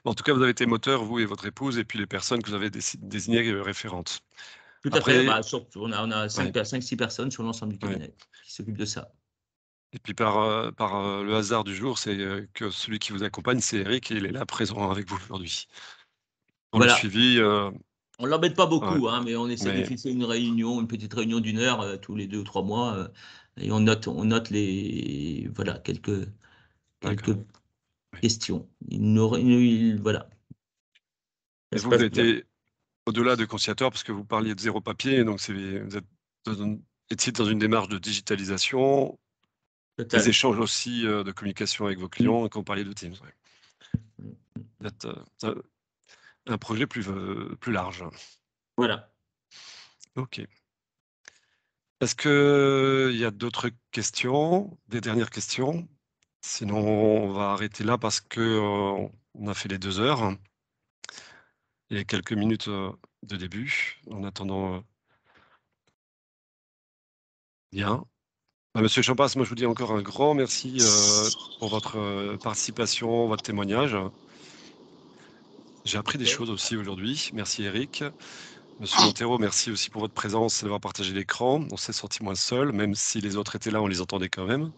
En tout cas, vous avez été moteur, vous et votre épouse, et puis les personnes que vous avez désignées référentes. Tout à fait. Bah, on a 5-6 personnes sur l'ensemble du cabinet qui s'occupent de ça. Et puis par le hasard du jour, c'est que celui qui vous accompagne, c'est Eric, et il est là présent avec vous aujourd'hui. Pour le suivi. On ne l'embête pas beaucoup, hein, mais on essaie de fixer une petite réunion d'1 heure tous les 2 ou 3 mois, et on note quelques questions. Voilà. Et vous avez été au-delà de conciliateur, parce que vous parliez de 0 papier, donc vous étiez dans une démarche de digitalisation, des échanges aussi de communication avec vos clients, quand vous parliez de Teams. Vous êtes un projet plus large. Voilà. OK. Est-ce qu'il y a d'autres questions, des dernières questions? Sinon, on va arrêter là parce qu'on a fait les 2 heures. Il y a quelques minutes de début, en attendant. Bien. Monsieur Champas, moi je vous dis encore un grand merci pour votre participation, votre témoignage. J'ai appris des choses aussi aujourd'hui. Merci Eric. Monsieur Montero, merci aussi pour votre présence et d'avoir partagé l'écran. On s'est senti moins seul, même si les autres étaient là, on les entendait quand même.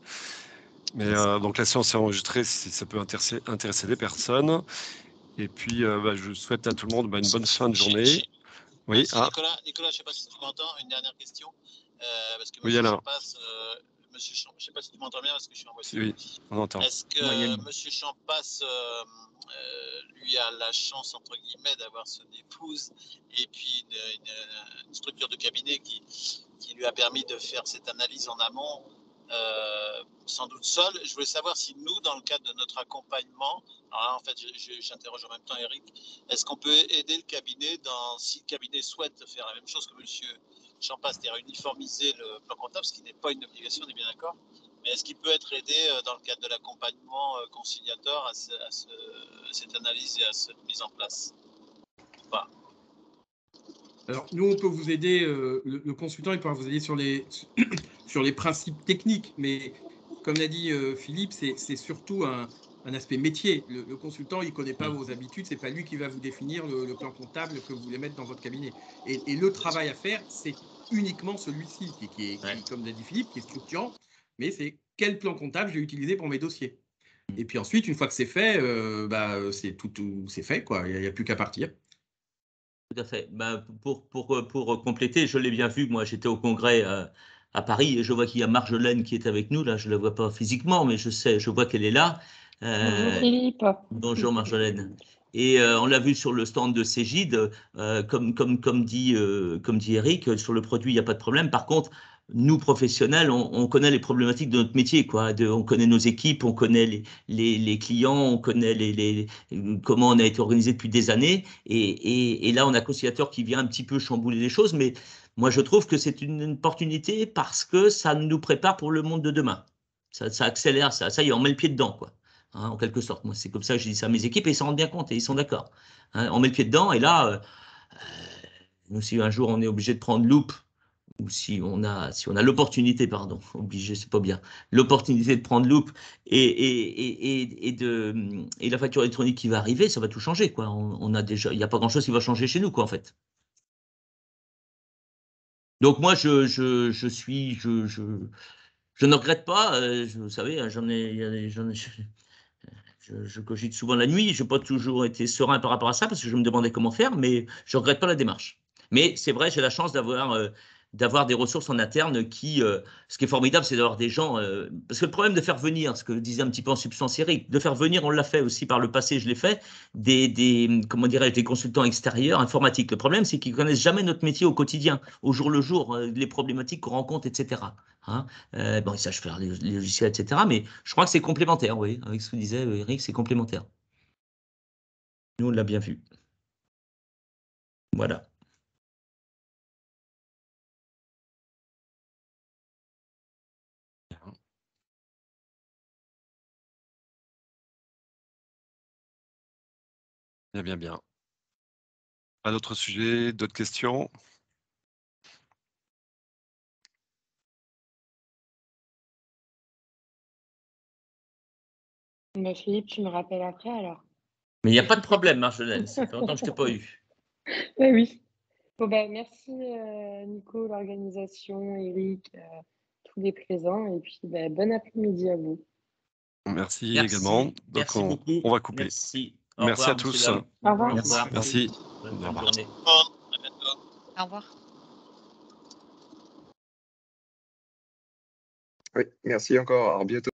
Mais donc la séance est enregistrée si ça peut intéresser des personnes. Et puis je souhaite à tout le monde une bonne fin de journée. Oui. Nicolas, je ne sais pas si tu m'entends, une dernière question. Parce que oui, Alain. je ne sais pas si tu m'entends bien parce que je suis en voiture. Oui, on entend. Est-ce que M. Champas, lui, a la chance, entre guillemets, d'avoir son épouse et puis une structure de cabinet qui lui a permis de faire cette analyse en amont, sans doute seul. Je voulais savoir si nous, dans le cadre de notre accompagnement, alors là, en fait, j'interroge en même temps Eric, est-ce qu'on peut aider le cabinet si le cabinet souhaite faire la même chose que M. Champas, c'est-à-dire uniformiser le plan comptable, ce qui n'est pas une obligation, on est bien d'accord, mais est-ce qu'il peut être aidé dans le cadre de l'accompagnement conciliateur à cette analyse et à cette mise en place ou pas? Alors, nous, on peut vous aider, le consultant, il pourra vous aider sur les principes techniques, mais comme l'a dit Philippe, c'est surtout un aspect métier. Le consultant, il ne connaît pas vos habitudes, ce n'est pas lui qui va vous définir le plan comptable que vous voulez mettre dans votre cabinet. Et le travail à faire, c'est uniquement celui-ci, qui comme l'a dit Philippe, qui est structurant, mais c'est quel plan comptable je vais utiliser pour mes dossiers. Et puis ensuite, une fois que c'est fait, c'est fait, quoi. Il n'y a plus qu'à partir. Tout à fait. Pour compléter, je l'ai bien vu, moi j'étais au congrès à Paris et je vois qu'il y a Marjolaine qui est avec nous. Là, je ne la vois pas physiquement, mais je vois qu'elle est là. Bonjour Philippe. Bonjour Marjolaine. Et on l'a vu sur le stand de Cégide, comme dit Eric, sur le produit, il n'y a pas de problème. Par contre, nous, professionnels, on connaît les problématiques de notre métier, quoi. On connaît nos équipes, on connaît les clients, on connaît comment on a été organisé depuis des années. Et là, on a un conciliateur qui vient un petit peu chambouler les choses, mais moi, je trouve que c'est une opportunité parce que ça nous prépare pour le monde de demain. Ça accélère ça. Ça y est, on met le pied dedans, quoi. Hein, en quelque sorte. Moi, c'est comme ça que je dis ça à mes équipes et ils s'en rendent bien compte et ils sont d'accord. Hein, on met le pied dedans et là, nous, si un jour on est obligé de prendre loupe, ou si on a l'opportunité, pardon, obligé, c'est pas bien, l'opportunité de prendre loupe et la facture électronique qui va arriver, ça va tout changer, quoi. Il n'y a pas grand-chose qui va changer chez nous, quoi, en fait. Donc moi, je ne regrette pas. Vous savez, je cogite souvent la nuit. Je n'ai pas toujours été serein par rapport à ça parce que je me demandais comment faire, mais je ne regrette pas la démarche. Mais c'est vrai, j'ai la chance d'avoir des ressources en interne qui, ce qui est formidable, c'est d'avoir des gens, parce que le problème de faire venir, ce que disait un petit peu en substance Eric, de faire venir, on l'a fait aussi par le passé, je l'ai fait, comment dirais-je, des consultants extérieurs informatiques. Le problème, c'est qu'ils connaissent jamais notre métier au quotidien, au jour le jour, les problématiques qu'on rencontre, etc. Hein, bon, ils savent faire les logiciels, etc. Mais je crois que c'est complémentaire, oui, avec ce que disait Eric, c'est complémentaire. Nous, on l'a bien vu. Voilà. Bien, bien, bien. Pas d'autres sujets, d'autres questions? Bah, Philippe, tu me rappelles après alors. Mais il n'y a pas de problème, Marjolaine, ça fait longtemps que je ne t'ai pas eu. Oui. Bon, bah, merci Nico, l'organisation, Eric, tous les présents. Et puis, bah, bon après-midi à vous. Merci également. Donc, merci beaucoup. on va couper. Merci. Merci à tous. Au revoir. Merci. Bonne Au revoir. journée. À bientôt. Au revoir. Oui, merci encore. À bientôt.